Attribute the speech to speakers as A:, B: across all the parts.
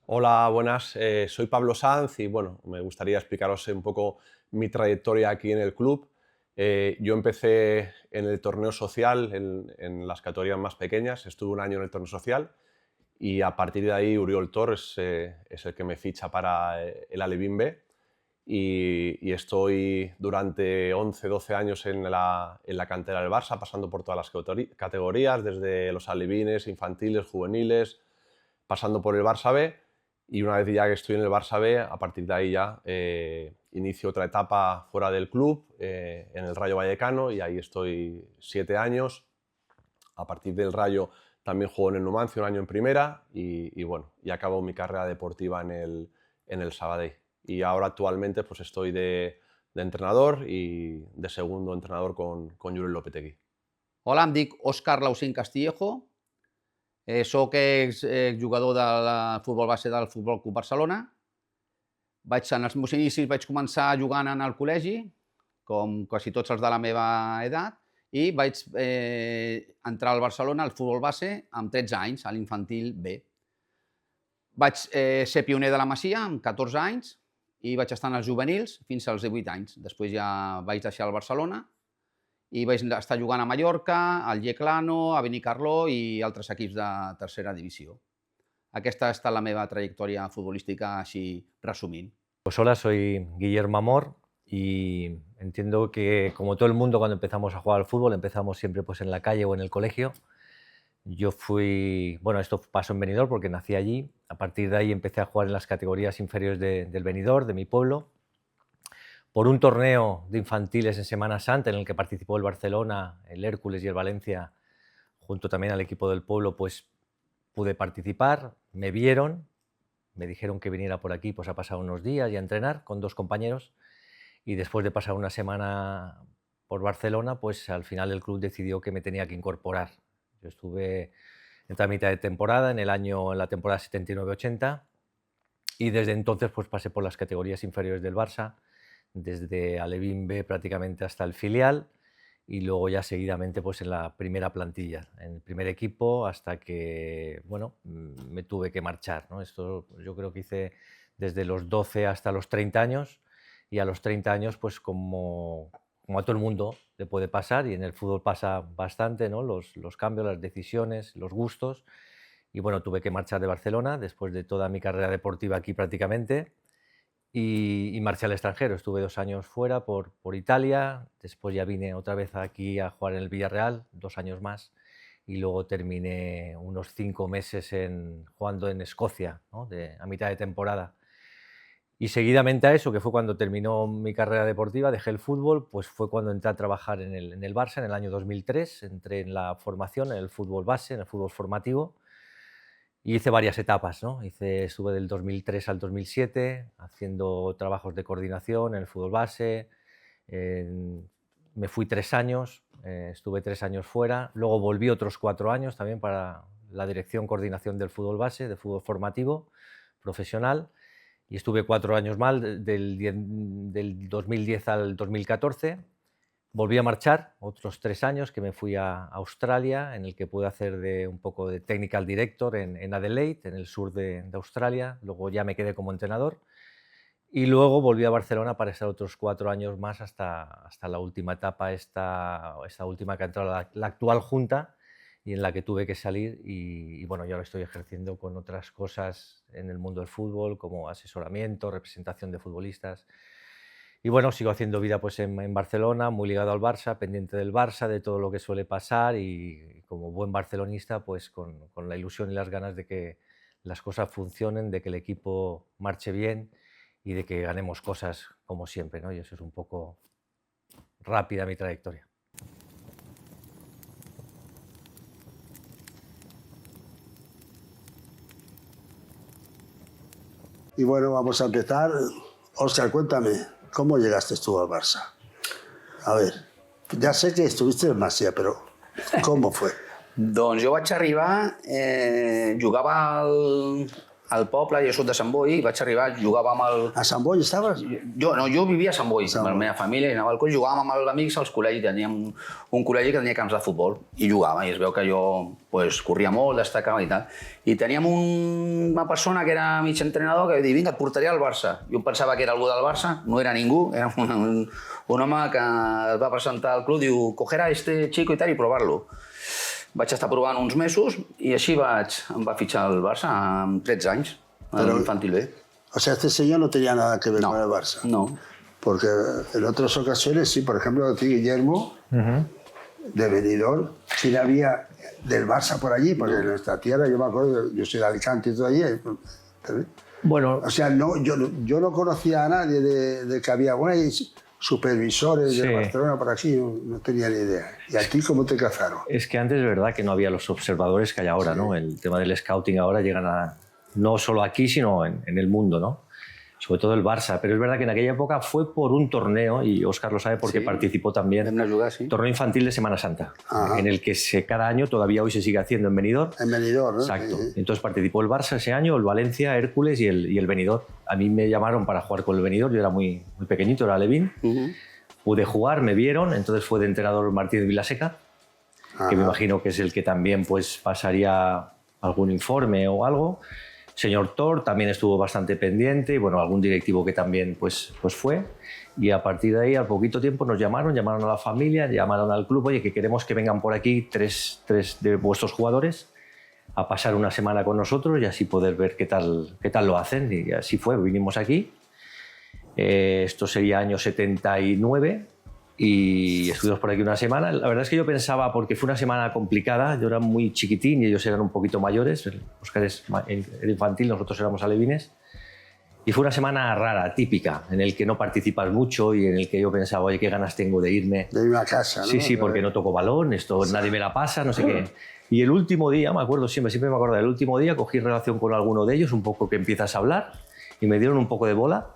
A: Hola, buenas. Soy Pablo Sanz y bueno, me gustaría explicaros un poco mi trayectoria aquí en el club. Yo empecé en el torneo social, en las categorías más pequeñas, estuve un año en el torneo social y a partir de ahí Uriol Torres es el que me ficha para el Alevín B y estoy durante 11, 12 años en la cantera del Barça, pasando por todas las categorías, desde los alevines, infantiles, juveniles, pasando por el Barça B, y una vez ya que estoy en el Barça B, a partir de ahí ya inicio otra etapa fuera del club, en el Rayo Vallecano, y ahí estoy 7 años. A partir del Rayo también juego en el Numancia un año en primera y bueno, y acabo mi carrera deportiva en el Sabadell. Y ahora actualmente pues estoy de entrenador y de segundo entrenador con Jurel Lopetegui.
B: Hola, em dic Òscar Laucín Castillejo, soc exjugador del futbol base del Futbol Club Barcelona. En els meus inicis vaig començar jugant en el col·legi, com quasi tots els de la meva edat, i vaig entrar al Barcelona al futbol base amb 13 anys, a l'infantil B. Vaig ser pioner de la Masia amb 14 anys i vaig estar en els juvenils fins als 18 anys. Després ja vaig deixar el Barcelona i vaig estar jugant a Mallorca, al Yeclano, a Benicarló i altres equips de tercera divisió. Aquesta ha estat la meva trayectòria futbolística així resumint.
C: Pues hola, soy Guillermo Amor y entiendo que, como todo el mundo, cuando empezamos a jugar al fútbol, empezamos siempre pues en la calle o en el colegio. Yo bueno, esto pasó en Benidorm porque nací allí. A partir de ahí empecé a jugar en las categorías inferiores del Benidorm, de mi pueblo. Por un torneo de infantiles en Semana Santa en el que participó el Barcelona, el Hércules y el Valencia, junto también al equipo del pueblo, pues pude participar, me vieron, me dijeron que viniera por aquí pues a pasar unos días y a entrenar con dos compañeros, y después de pasar una semana por Barcelona, pues al final el club decidió que me tenía que incorporar. Yo estuve en mitad de temporada, en la temporada 79-80, y desde entonces pues pasé por las categorías inferiores del Barça, desde Alevín B prácticamente hasta el filial, y luego ya seguidamente pues en la primera plantilla, en el primer equipo, hasta que bueno, me tuve que marchar, ¿no? Esto yo creo que hice desde los 12 hasta los 30 años, y a los 30 años pues como a todo el mundo le puede pasar, y en el fútbol pasa bastante, ¿no? Los cambios, las decisiones, los gustos, y bueno, tuve que marchar de Barcelona después de toda mi carrera deportiva aquí prácticamente. Y marché al extranjero, estuve 2 años fuera por Italia, después ya vine otra vez aquí a jugar en el Villarreal, 2 años más, y luego terminé unos 5 meses jugando en Escocia, ¿no? A mitad de temporada. Y seguidamente a eso, que fue cuando terminó mi carrera deportiva, dejé el fútbol, pues fue cuando entré a trabajar en el Barça en el año 2003, entré en la formación, en el fútbol base, en el fútbol formativo, y hice varias etapas, ¿no? Estuve del 2003 al 2007 haciendo trabajos de coordinación en el fútbol base. Me fui 3 años, estuve 3 años fuera. Luego volví otros 4 años también para la dirección, coordinación del fútbol base, de fútbol formativo, profesional. Y estuve 4 años más, del 2010 al 2014. Volví a marchar otros 3 años, que me fui a Australia, en el que pude hacer un poco de technical director en Adelaide, en el sur de Australia. Luego ya me quedé como entrenador y luego volví a Barcelona para estar otros 4 años más hasta la última etapa, esta última que ha entrado la actual junta, y en la que tuve que salir. Y bueno, yo ahora estoy ejerciendo con otras cosas en el mundo del fútbol, como asesoramiento, representación de futbolistas. Y bueno, sigo haciendo vida pues en Barcelona, muy ligado al Barça, pendiente del Barça, de todo lo que suele pasar, y como buen barcelonista, pues con la ilusión y las ganas de que las cosas funcionen, de que el equipo marche bien y de que ganemos cosas como siempre, ¿no? Y eso es un poco rápida mi trayectoria.
D: Y bueno, vamos a empezar. Óscar, cuéntame, ¿cómo llegaste tú al Barça? A ver, ja sé que estuviste en Masia, però com fue?
B: Doncs jo vaig arribar, jugava al poble, jo soc de Sant Boi, vaig arribar, jugava amb el...
D: ¿A Sant Boi estaves?
B: Jo vivia a Sant Boi, amb la meva família, i anava al col·legi, jugàvem amb els amics als col·legis, teníem un col·legi que tenia camps de futbol, i jugava, i es veu que jo pues, corria molt, destacava i tal. I teníem una persona que era mig entrenador que va dir, vinga, et portaré al Barça. Jo pensava que era algú del Barça, no era ningú, era un home que es va presentar al club, diu, coger a este chico i tal i provar-lo. Vaig estar provant uns mesos i així em va fitxar el Barça amb 13 anys, al infantil B.
D: O sea, este señor no tenía nada que ver con el Barça.
B: No.
D: Porque en otras ocasiones, sí, por ejemplo, a ti, Guillermo, de Benidorm, sí había del Barça por allí, porque en nuestra tierra, yo me acuerdo, yo soy de Alicante y todo allí.
C: Bueno,
D: o sea, no, yo no conocía a nadie de que había supervisores de Barcelona por aquí, no tenía ni idea. ¿Y a ti cómo te cazaron?
C: es que antes es verdad que no había los observadores que hay ahora, ¿no? El tema del scouting ahora llegan no solo aquí, sino en el mundo, ¿no? Sobre todo el Barça, pero es verdad que en aquella época fue por un torneo, y Óscar lo sabe porque participó también, torneo infantil de Semana Santa, en el que cada año, todavía hoy se sigue haciendo en Benidorm.
D: En Benidorm, ¿no?
C: Exacto. Entonces participó el Barça ese año, el Valencia, Hércules y el Benidorm. A mí me llamaron para jugar con el Benidorm, yo era muy pequeñito, era Levín. Pude jugar, me vieron, entonces fue de entrenador Martínez Vilaseca, que me imagino que es el que también pues, pasaría algún informe o algo. Señor Thor también estuvo bastante pendiente, y bueno, algún directivo que también pues fue. Y a partir de ahí, al poquito tiempo, nos llamaron a la familia, llamaron al club, oye, que queremos que vengan por aquí tres de vuestros jugadores a pasar una semana con nosotros y así poder ver qué tal lo hacen. Y así fue, vinimos aquí. Esto sería año 79 y estuvimos por aquí una semana. La verdad es que yo pensaba, porque fue una semana complicada, yo era muy chiquitín y ellos eran un poquito mayores, Óscar era infantil, nosotros éramos alevines, y fue una semana rara, típica, en el que no participas mucho y en el que yo pensaba, oye, qué ganas tengo de irme.
D: De irme a casa, ¿no?
C: Sí, porque no toco balón, esto nadie me la pasa, no sé qué. Y el último día, me acuerdo siempre me acuerdo del último día, cogí relación con alguno de ellos, un poco que empiezas a hablar, y me dieron un poco de bola.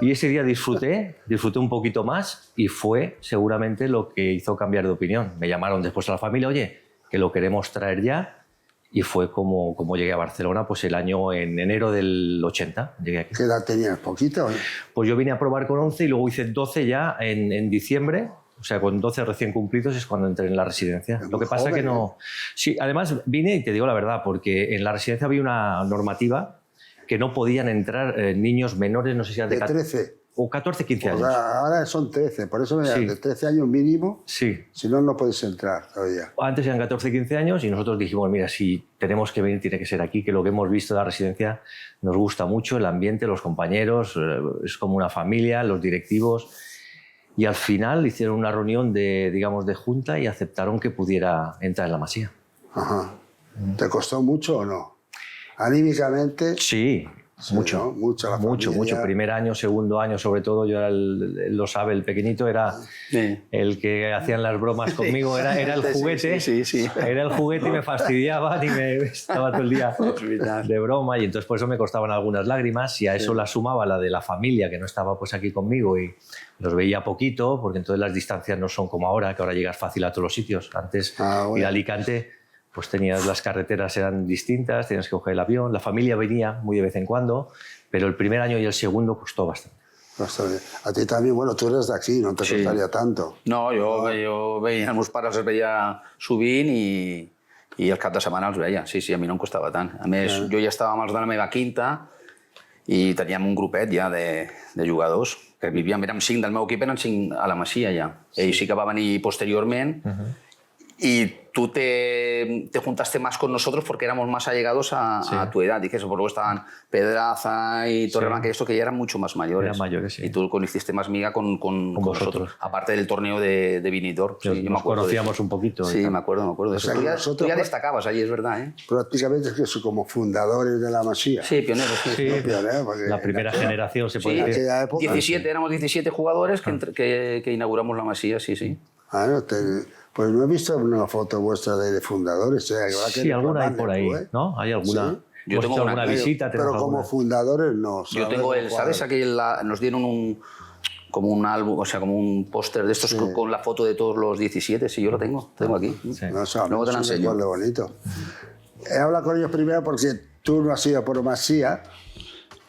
C: Y ese día disfruté un poquito más y fue seguramente lo que hizo cambiar de opinión. Me llamaron después a la familia, oye, que lo queremos traer ya, y fue como llegué a Barcelona, pues el año en enero del 80 llegué aquí.
D: ¿Qué edad tenías? ¿Poquito?
C: Pues yo vine a probar con 11 y luego hice 12 ya en diciembre. O sea, con 12 recién cumplidos es cuando entré en la residencia. Lo que pasa es que no... Sí, además vine, y te digo la verdad, porque en la residencia había una normativa que no podían entrar niños menores, no sé si eran
D: de 13
C: o 14, 15 años.
D: Ahora son 13, por eso de 13 años mínimo,
C: sí.
D: Si no, no puedes entrar todavía.
C: Antes eran 14, 15 años y nosotros dijimos, mira, si tenemos que venir, tiene que ser aquí, que lo que hemos visto de la residencia nos gusta mucho, el ambiente, los compañeros, es como una familia, los directivos. Y al final hicieron una reunión de junta y aceptaron que pudiera entrar en la Masía.
D: Ajá. ¿Te costó mucho o no? Anímicamente...
C: Sí, mucho.
D: ¿No?
C: Mucho. Primer año, segundo año, sobre todo, yo era lo sabe, el pequeñito era el que hacían las bromas conmigo, era el juguete.
B: Sí.
C: Era el juguete y me fastidiaban y me estaba todo el día de broma, y entonces por eso me costaban algunas lágrimas, y a eso la sumaba la de la familia, que no estaba pues aquí conmigo y los veía poquito, porque entonces las distancias no son como ahora, que ahora llegas fácil a todos los sitios. Antes ir a Alicante, pues las carreteras eran distintas, tenías que coger el avión, la familia venía muy de vez en cuando, pero el primer año y el segundo costó bastante.
D: A ti también, bueno, tú eres de aquí, no te costaría tanto.
B: No, jo veia, els meus pares els veia sovint i el cap de setmana els veia. Sí, a mi no em costava tant. A més, jo ja estava amb els de la meva quinta i teníem un grupet ja de jugadors que vivíem, érem 5 del meu equip, eren 5 a la Masía ja. Ell sí que va venir posteriorment y tú te juntaste más con nosotros porque éramos más allegados a tu edad. Dije eso, porque luego estaban Pedraza y Torreblanca y esto, que ya eran mucho más mayores.
C: Eran mayores, sí.
B: Y tú hiciste más miga con nosotros. Aparte del torneo de Benidorm.
C: Sí, nos conocíamos un poquito.
B: Sí, me acuerdo.
D: O sea,
B: tú ya destacabas allí, es verdad, ¿eh?
D: Prácticamente es que son como fundadores de la Masía.
B: Sí, pioneros. Sí.
C: La primera generación, se puede decir.
B: Éramos 17 jugadores que inauguramos la Masía, sí.
D: Pues no he visto una foto vuestra de fundadores.
C: Sí, alguna hay por ahí, ¿no? ¿Hay alguna?
B: ¿Sí? Yo tengo
C: alguna visita.
D: Pero como fundadores no.
B: Yo tengo ¿sabes? Aquí nos dieron como un álbum, o sea, como un póster de estos con la foto de todos los 17. Sí, yo lo tengo aquí.
D: Sí. Luego te lo enseño. Bonito. He hablado con ellos primero porque tú no has ido por Masía.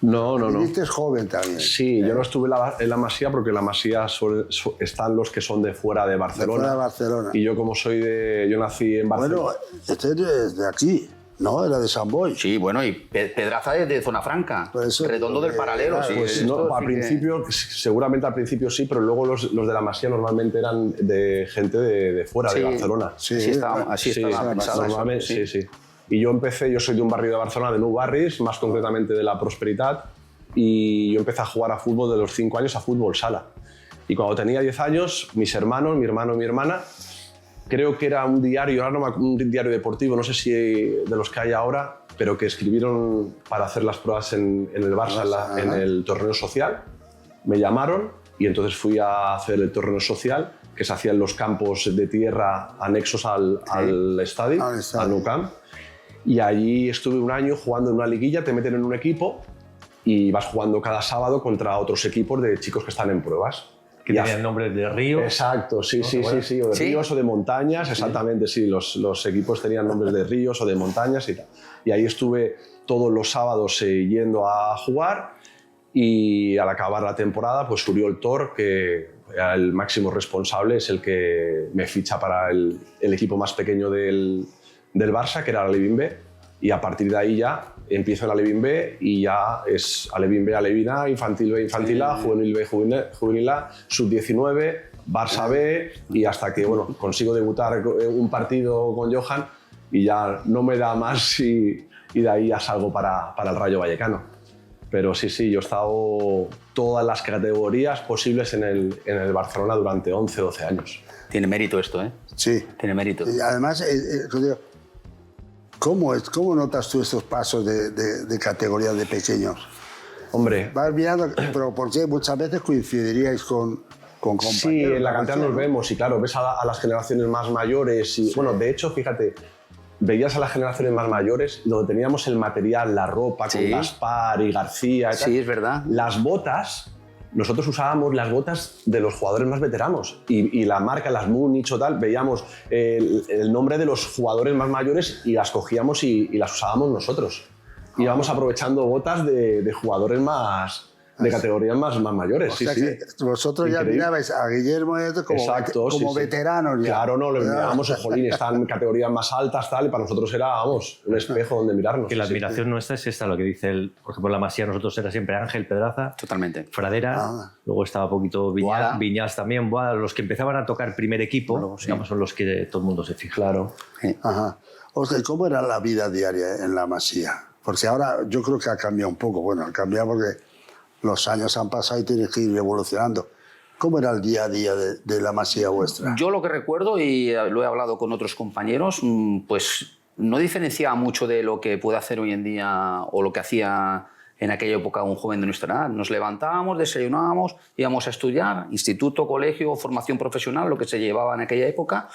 A: No.
D: Viniste joven también.
A: Sí, yo no estuve en la Masía porque en la Masía están los que son de fuera de Barcelona.
D: De fuera de Barcelona.
A: Y yo como yo nací en Barcelona.
D: Bueno, este es de aquí, ¿no? Era de San Boi.
B: Sí, bueno, y Pedraza es de Zona Franca,
D: Por eso,
B: Redondo del Paralelo.
D: claro,
B: Sí,
A: Pues
B: esto
A: no, al
B: sí que-
A: principio, seguramente al principio sí, pero luego los de la Masía normalmente eran de gente de fuera,
B: Sí,
A: de Barcelona.
D: Sí,
B: así estaba
A: Sí,
B: pensado eso,
A: normalmente,
B: sí.
A: sí. Y yo soy de un barrio de Barcelona, de Nou Barris, más concretamente de la Prosperitat, y yo empecé a jugar a fútbol de los 5 años, a fútbol sala. Y cuando tenía 10 años, mis hermanos, mi hermano y mi hermana, creo que era un diario, ahora no un diario deportivo, no sé si de los que hay ahora, pero que escribieron para hacer las pruebas en el Barça, en el torneo social. Me llamaron y entonces fui a hacer el torneo social, que se hacía en los campos de tierra anexos al estadio, al Nou Camp. Y allí estuve un año jugando en una liguilla, te meten en un equipo y vas jugando cada sábado contra otros equipos de chicos que están en pruebas.
C: Que tenían nombres de río.
A: Exacto, sí, sí,
C: bueno.
A: sí, o de ríos o de montañas, exactamente, sí, los equipos tenían nombres de ríos o de montañas y tal. Y ahí estuve todos los sábados yendo a jugar y al acabar la temporada, pues Oriol Tor, que era el máximo responsable, es el que me ficha para el equipo más pequeño del Barça, que era la Alevín B, y a partir de ahí ya empiezo en Alevín B y ya es Alevín B, Alevín A, Infantil B, Infantil A, Juvenil B, Juvenil A, Sub-19, Barça B, y hasta que bueno, consigo debutar un partido con Johan y ya no me da más y de ahí ya salgo para el Rayo Vallecano. Pero sí, yo he estado todas las categorías posibles en el Barcelona durante 11, 12 años.
B: Tiene mérito esto, ¿eh?
D: Sí.
B: Tiene mérito.
D: Y además, Rodrigo, ¿cómo notas tú estos pasos de categorías de pequeños?
A: Hombre,
D: Vas mirando, pero porque muchas veces coincidiríais con compañeros.
A: sí, en la cantera
D: ¿no?
A: nos vemos y claro, ves a las generaciones más mayores y bueno, de hecho, fíjate, veías a las generaciones más mayores donde teníamos el material, la ropa con
B: Sí.
A: Gaspar y García y tal.
B: Sí, es verdad.
A: Las botas, nosotros usábamos las botas de los jugadores más veteranos y la marca, las Múnich o tal, veíamos el nombre de los jugadores más mayores y las cogíamos y las usábamos nosotros. Íbamos aprovechando botas de jugadores de categorías más mayores.
D: O
A: Sí,
D: sea
A: sí.
D: que vosotros ya
A: Increíble.
D: mirabais a Guillermo y esto como,
A: Exacto,
D: como
A: sí, sí.
D: veteranos ya.
A: Claro, no, lo mirábamos, jolín, están en categorías más altas, tal, y para nosotros era, vamos, un espejo donde mirarnos.
C: Que la
A: Sí, sí.
C: admiración nuestra es esta, lo que dice él. Por ejemplo, en la Masía nosotros era siempre Ángel Pedraza,
B: Totalmente.
C: Fradera,
D: Ah.
C: luego estaba poquito
B: Boada.
C: Viñals también, Boada, los que empezaban a tocar primer equipo,
B: Luego, sí.
C: digamos, son los que todo el mundo se fija.
A: Claro.
B: Sí.
D: Ajá. O sea, ¿cómo era la vida diaria en la Masía? Porque ahora yo creo que ha cambiado un poco. Bueno, ha cambiado porque los años han pasado y tienes que ir evolucionando. ¿Cómo era el día a día de la Masía vuestra?
B: Yo lo que recuerdo, y lo he hablado con otros compañeros, pues no diferenciaba mucho de lo que puede hacer hoy en día o lo que hacía en aquella época un joven de nuestra edad. Nos levantábamos, desayunábamos, íbamos a estudiar, instituto, colegio, formación profesional, lo que se llevaba en aquella época.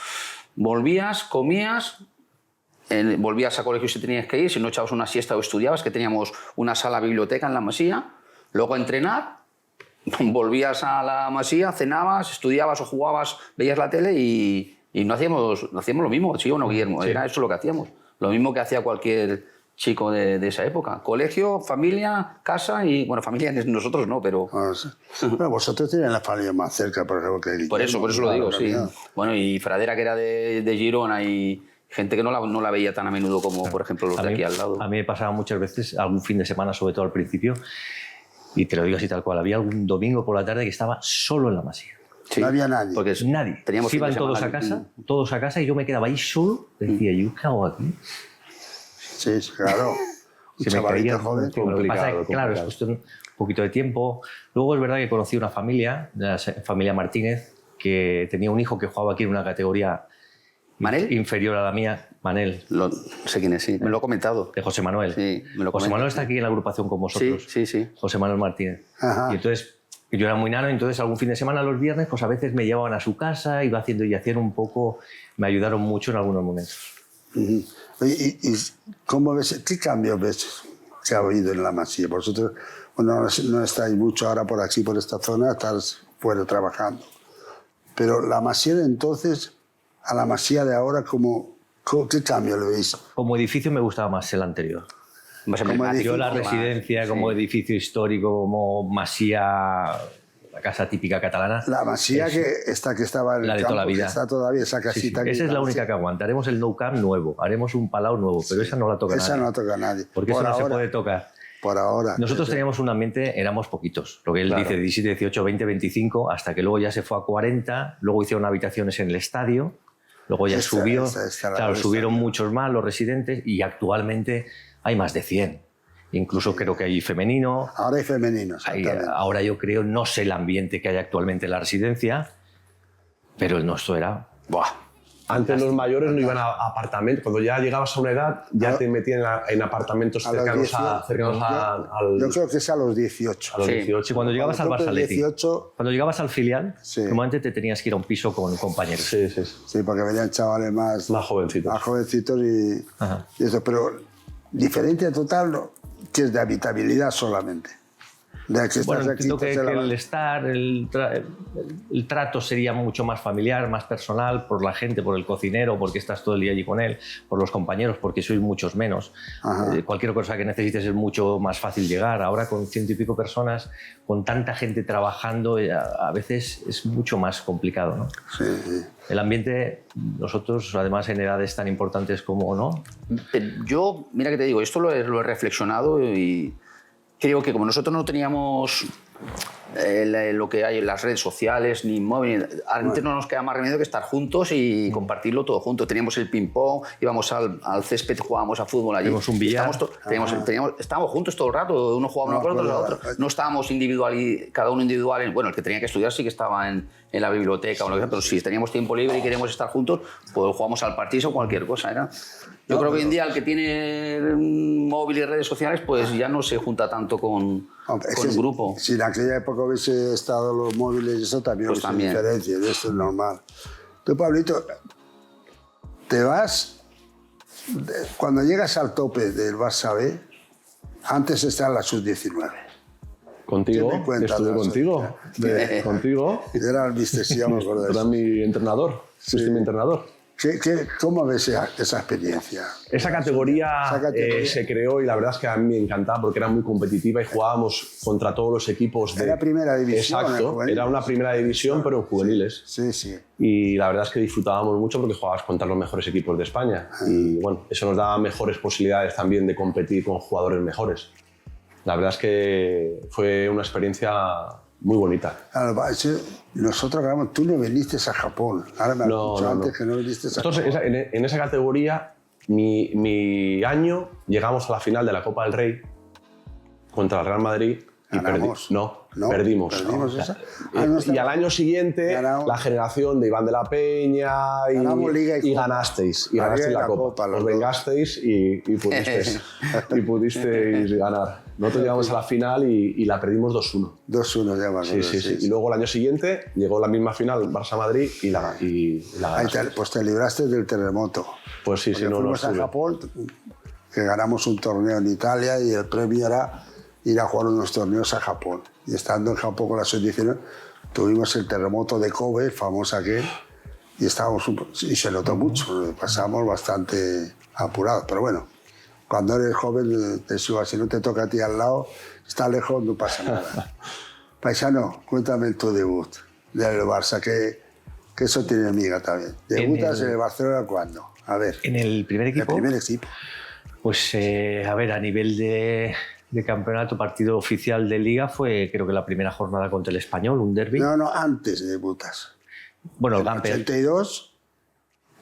B: Volvías, comías, volvías a colegio si tenías que ir, si no echabas una siesta o estudiabas, que teníamos una sala biblioteca en la Masía, luego a entrenar, volvías a la Masía, cenabas, estudiabas o jugabas, veías la tele y no hacíamos lo mismo, ¿sí o no, Guillermo?
A: Sí.
B: Era eso lo que hacíamos, lo mismo que hacía cualquier chico de esa época. Colegio, familia, casa y, bueno, familia nosotros no, pero...
D: No sé. Bueno, vosotros tenéis la familia más cerca, por ejemplo, que Guillermo.
B: Por eso lo digo, sí.
D: Claro.
B: Bueno, y Fradera, que era de Girona, y gente que no la veía tan a menudo como, por ejemplo, los de aquí al lado.
C: A mí me pasaba muchas veces, algún fin de semana, sobre todo al principio, y te lo digo así tal cual, había algún domingo por la tarde que estaba solo en la Masía.
B: Sí,
D: No había nadie.
B: Porque
C: Nadie.
B: teníamos
C: Se iban
B: fin de
C: todos
B: semana.
C: a casa y yo me quedaba ahí solo. Decía, ¿yo qué hago aquí?
D: Sí, sí, claro. Un
C: Se me
D: chavalito
C: caía
D: joven.
C: Lo que pasa es que, claro, es
A: complicado.
C: cuestión un poquito de tiempo. Luego es verdad que conocí una familia, la familia Martínez, que tenía un hijo que jugaba aquí en una categoría
B: ¿Manel?
C: inferior a la mía, Manel,
B: No sé quién es, sí. Me lo ha comentado.
C: de José Manuel.
B: Sí, me lo
C: José
B: comenta.
C: Manuel está aquí en la agrupación con vosotros.
B: Sí, sí, sí.
C: José Manuel Martínez.
D: Ajá.
C: Y entonces, yo era muy nano, entonces algún fin de semana, los viernes, pues a veces me llevaban a su casa, iba haciendo y hacían un poco, me ayudaron mucho en algunos momentos.
D: Ujú. Oye, ¿y cómo ves, qué cambios ves que ha habido en la Masía? Vosotros bueno, no estáis mucho ahora por aquí, por esta zona, estás fuera trabajando. Pero la Masía de entonces a la Masía de ahora, ¿qué cambio le veis?
C: Como edificio me gustaba más el anterior.
B: Más
D: Como
B: emblemático,
C: Yo la
D: edificio,
C: residencia
B: sí.
C: como edificio histórico, como masía, la casa típica catalana.
D: La masía
C: es
D: que estaba en
C: la
D: el
C: de
D: campo,
C: toda la vida.
D: que está todavía esa
C: Sí, sí.
D: casita.
C: Esa es la única que aguanta. Haremos el Nou Camp nuevo, haremos un Palau nuevo, pero esa no la toca
D: Esa
C: nadie.
D: no la toca nadie.
C: Porque
D: por
C: eso no
D: ahora,
C: se puede tocar.
D: Por ahora.
C: Nosotros
D: Ese-
C: teníamos un ambiente, éramos poquitos, lo que él
A: Claro.
C: dice, 17, 18, 20, 25, hasta que luego ya se fue a 40, luego hicieron habitaciones en el estadio, luego ya
D: Esta-
C: subió,
D: esta la
C: claro,
D: cosa.
C: subieron muchos más los residentes y actualmente hay más de 100. Incluso creo que hay femenino.
D: Ahora hay femeninos. exactamente.
C: Ahora yo creo, no sé el ambiente que hay actualmente en la residencia, pero el nuestro era... ¡buah!
A: Antes los mayores no iban a apartamentos. Cuando ya llegabas a una edad, ya te metían en apartamentos
D: A los
A: cercanos,
D: 18,
A: cercanos al,
D: Yo creo que es a los 18.
A: a los
B: Sí.
A: 18.
C: Sí, cuando llegabas al
D: Cuando
C: Barça
D: cumple
C: Athletic,
D: 18,
C: cuando llegabas al filial,
D: Sí.
C: normalmente te tenías que ir a un piso con compañeros.
A: Sí, sí, sí.
D: sí, porque venían chavales
A: Más jovencitos.
D: más jovencitos
C: Ajá.
D: y eso, pero diferencia total no, que es de habitabilidad solamente. De que
C: Bueno,
D: estás aquí,
C: entiendo que
D: estás en la-
C: el estar, el trato sería mucho más familiar, más personal, por la gente, por el cocinero, porque estás todo el día allí con él, por los compañeros, porque sois muchos menos.
D: Ajá.
C: Cualquier cosa que necesites es mucho más fácil llegar. Ahora con 100 y pico personas, con tanta gente trabajando, a veces es mucho más complicado, ¿no?
D: Sí, sí.
C: El ambiente, nosotros, además en edades tan importantes como, ¿no?
B: Yo, mira que te digo, esto lo he reflexionado y creo que como nosotros no teníamos lo que hay en las redes sociales, ni móvil, antes no nos queda más remedio que estar juntos y compartirlo todo juntos. Teníamos el ping-pong, íbamos al césped, jugábamos a fútbol allí.
C: Teníamos un billar.
B: Estábamos juntos todo el rato, uno jugaba uno con otro,
D: pues,
B: otro. No estábamos individual y cada uno individual. Bueno, el que tenía que estudiar sí que estaba en la biblioteca o lo que sea, pero si teníamos tiempo libre y queremos estar juntos, pues jugamos al partido o cualquier cosa. Yo creo que hoy en día el que tiene móvil y redes sociales, pues ya no se junta tanto con
D: Hombre, es
B: el
D: que
B: grupo.
D: Si en aquella época hubiese estado los móviles, eso también
B: Pues
D: hubiese
B: también.
D: diferencias, eso es normal. Tú, Pablito, te vas, cuando llegas al tope del Barça B, antes está la sub-19.
A: Contigo,
D: ¿Qué me cuentas
A: estuve
D: de eso?
A: contigo. Contigo.
D: Era el mister, sí, ya me acuerdo de
A: Era
D: eso.
A: mi entrenador. Fuiste mi entrenador.
D: ¿Cómo ves esa experiencia?
A: Esa categoría,
D: Esa categoría.
A: Se creó y la verdad es que a mí me encantaba porque era muy competitiva y jugábamos contra todos los equipos de...
D: Era primera división,
A: Exacto,
D: en juveniles.
A: era una primera división pero en juveniles.
D: Sí, sí.
A: Y la verdad es que disfrutábamos mucho porque jugabas contra los mejores equipos de España. Y bueno, eso nos daba mejores posibilidades también de competir con jugadores mejores. La verdad es que fue una experiencia muy bonita.
D: Nosotros ganamos, tú no viniste a Japón. Ahora me has dicho antes que no viniste a
A: Entonces,
D: Japón.
A: en esa categoría, mi año, llegamos a la final de la Copa del Rey contra el Real Madrid y
D: ¿Ganamos?
A: perdimos.
D: ¿Perdimos
A: No.
D: esa?
A: Y al año siguiente,
D: Ganamos.
A: la generación de Iván de la Peña
D: Ganamos Liga y Copa.
A: ganasteis. Y
D: La
A: ganasteis
D: Liga y
A: la
D: la
A: Copa.
D: Copa, los
A: Os
D: dos.
A: vengasteis y pudisteis ganar. Nosotros llegamos a la final y la perdimos 2-1.
D: 2-1 ya me acuerdo,
A: Sí. Y luego el año siguiente llegó la misma final, Barça-Madrid, y la
D: Ahí
A: ganaste.
D: pues te libraste del terremoto.
A: Pues sí,
D: Porque
A: no
D: fuimos a
A: estuve.
D: Japón, que ganamos un torneo en Italia y el premio era ir a jugar unos torneos a Japón. Y estando en Japón con la sub-19, tuvimos el terremoto de Kobe, el famoso aquel, y y se notó mucho, pasamos bastante apurados. Pero bueno, cuando eres joven, si no te toca a ti al lado, está lejos, no pasa nada. Paisano, cuéntame tu debut del Barça, que eso tiene miga también. ¿Debutas en el Barcelona cuándo? A ver.
C: En el primer equipo.
D: El primer equipo.
C: Pues a ver, a nivel de campeonato, partido oficial de Liga fue creo que la primera jornada contra el Español, un derbi.
D: No, antes debutas.
C: Bueno, el
D: En el
C: Gamper.
D: 82,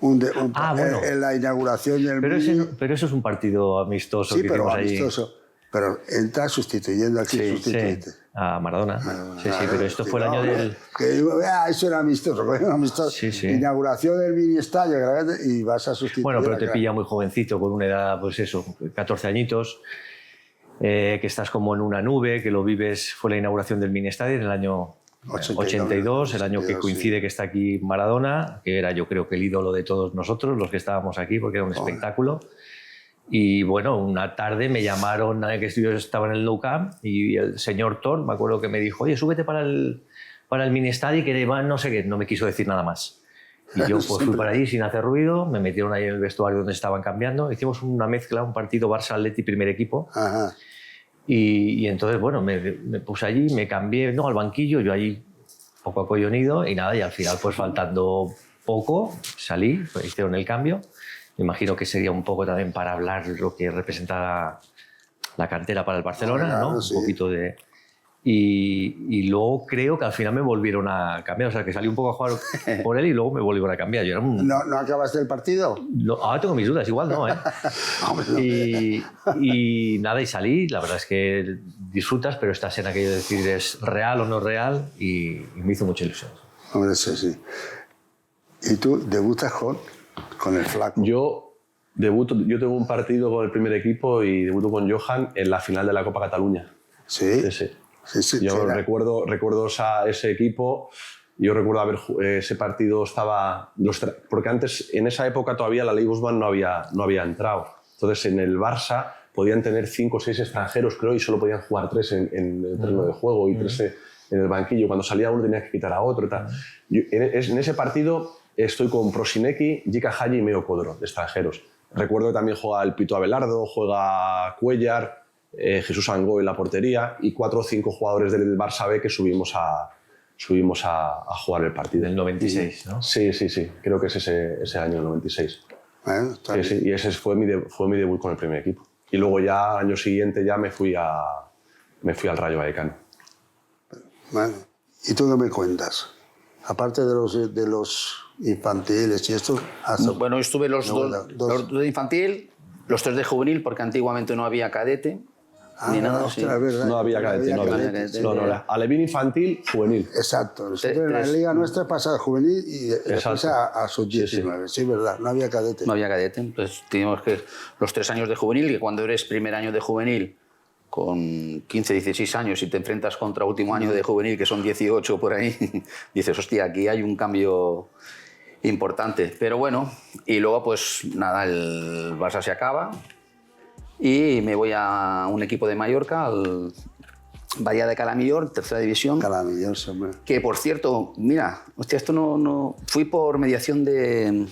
C: bueno.
D: en la inauguración del
C: Pero,
D: Mini.
C: pero eso es un partido amistoso
D: Sí,
C: que
D: pero
C: hicimos allí.
D: amistoso. Pero entra sustituyendo aquí,
C: Sí,
D: sustituiste.
C: a Maradona. Sí, pero esto fue el año del...
D: Que digo, eso era amistoso, coño, amistoso.
C: Sí.
D: Inauguración del mini estadio y vas a sustituir.
C: Bueno, pero
D: a
C: te
D: crack.
C: pilla muy jovencito, con una edad, pues eso, 14 añitos, que estás como en una nube, que lo vives, fue la inauguración del mini estadio en el año 82, el año que
D: 82,
C: coincide
D: sí.
C: que está aquí Maradona, que era yo creo que el ídolo de todos nosotros, los que estábamos aquí, porque era un espectáculo. Y bueno, una tarde me llamaron, que yo estaba en el Nou Camp, y el señor Thor, me acuerdo que me dijo, oye, súbete para el mini estadio, que va no sé qué, no me quiso decir nada más. Y yo pues, fui para allí sin hacer ruido, me metieron ahí en el vestuario donde estaban cambiando, hicimos una mezcla, un partido Barça-Atleti primer equipo.
D: Ajá.
C: Y entonces, bueno, me puse allí, me cambié, no, al banquillo, yo allí un poco acollonido y nada, y al final, pues faltando poco, salí, pues, hicieron el cambio. Me imagino que sería un poco también para hablar lo que representa la cantera para el Barcelona,
D: Claro,
C: ¿no?
D: sí.
C: Un poquito de... Y luego creo que al final me volvieron a cambiar, o sea, que salí un poco a jugar por él y luego me volvieron a cambiar. Yo era un...
D: ¿No acabaste el partido?
C: Ahora tengo mis dudas, igual no, ¿eh? Y nada, y salí, la verdad es que disfrutas, pero esta escena que yo decir es real o no real y me hizo mucha ilusión.
D: Hombre, sí. ¿Y tú debutas con el Flaco?
A: Yo tengo un partido con el primer equipo y debuto con Johan en la final de la Copa Cataluña.
D: Sí.
A: Sí. Yo recuerdo ese equipo. Yo recuerdo ese partido estaba... Porque antes, en esa época todavía la ley Guzmán no había entrado. Entonces en el Barça podían tener 5 o 6 extranjeros, creo, y solo podían jugar 3 en el terreno de juego y 3 en el banquillo. Cuando salía uno tenía que quitar a otro y tal. En ese partido estoy con Prosinecki, Jica Haji y Meo Codro, de extranjeros. Recuerdo que también juega el Pito Abelardo, juega Cuellar, Jesús Angó en la portería y 4 o 5 jugadores del Barça B que subimos a jugar el partido.
C: Del 96, ¿no?
A: Sí. Creo que es ese año, el 96. Sí, y ese fue mi debut con el primer equipo. Y luego ya, año siguiente, ya me fui al Rayo Vallecano.
D: Bueno, ¿y tú qué me cuentas? Aparte de los infantiles y esto...
B: Bueno, yo estuve los dos de infantil, los 3 de juvenil, porque antiguamente no había cadete. Ni nada,
D: ostras, es verdad.
A: No había cadete. No, alevín infantil, juvenil.
D: Exacto. Nosotros en la liga nuestra pasa a juvenil y después a sub-19. Sí, verdad. No había cadete.
B: No había cadete. Entonces teníamos que los 3 años de juvenil, que cuando eres primer año de juvenil, con 15, 16 años y te enfrentas contra último año de juvenil, que son 18 por ahí, dices, hostia, aquí hay un cambio importante. Pero bueno, y luego pues nada, el Barça se acaba y me voy a un equipo de Mallorca, al Bahía de Calamillor, tercera división.
D: Calamillor, hombre.
B: Que por cierto, mira, hostia, esto no fui por mediación de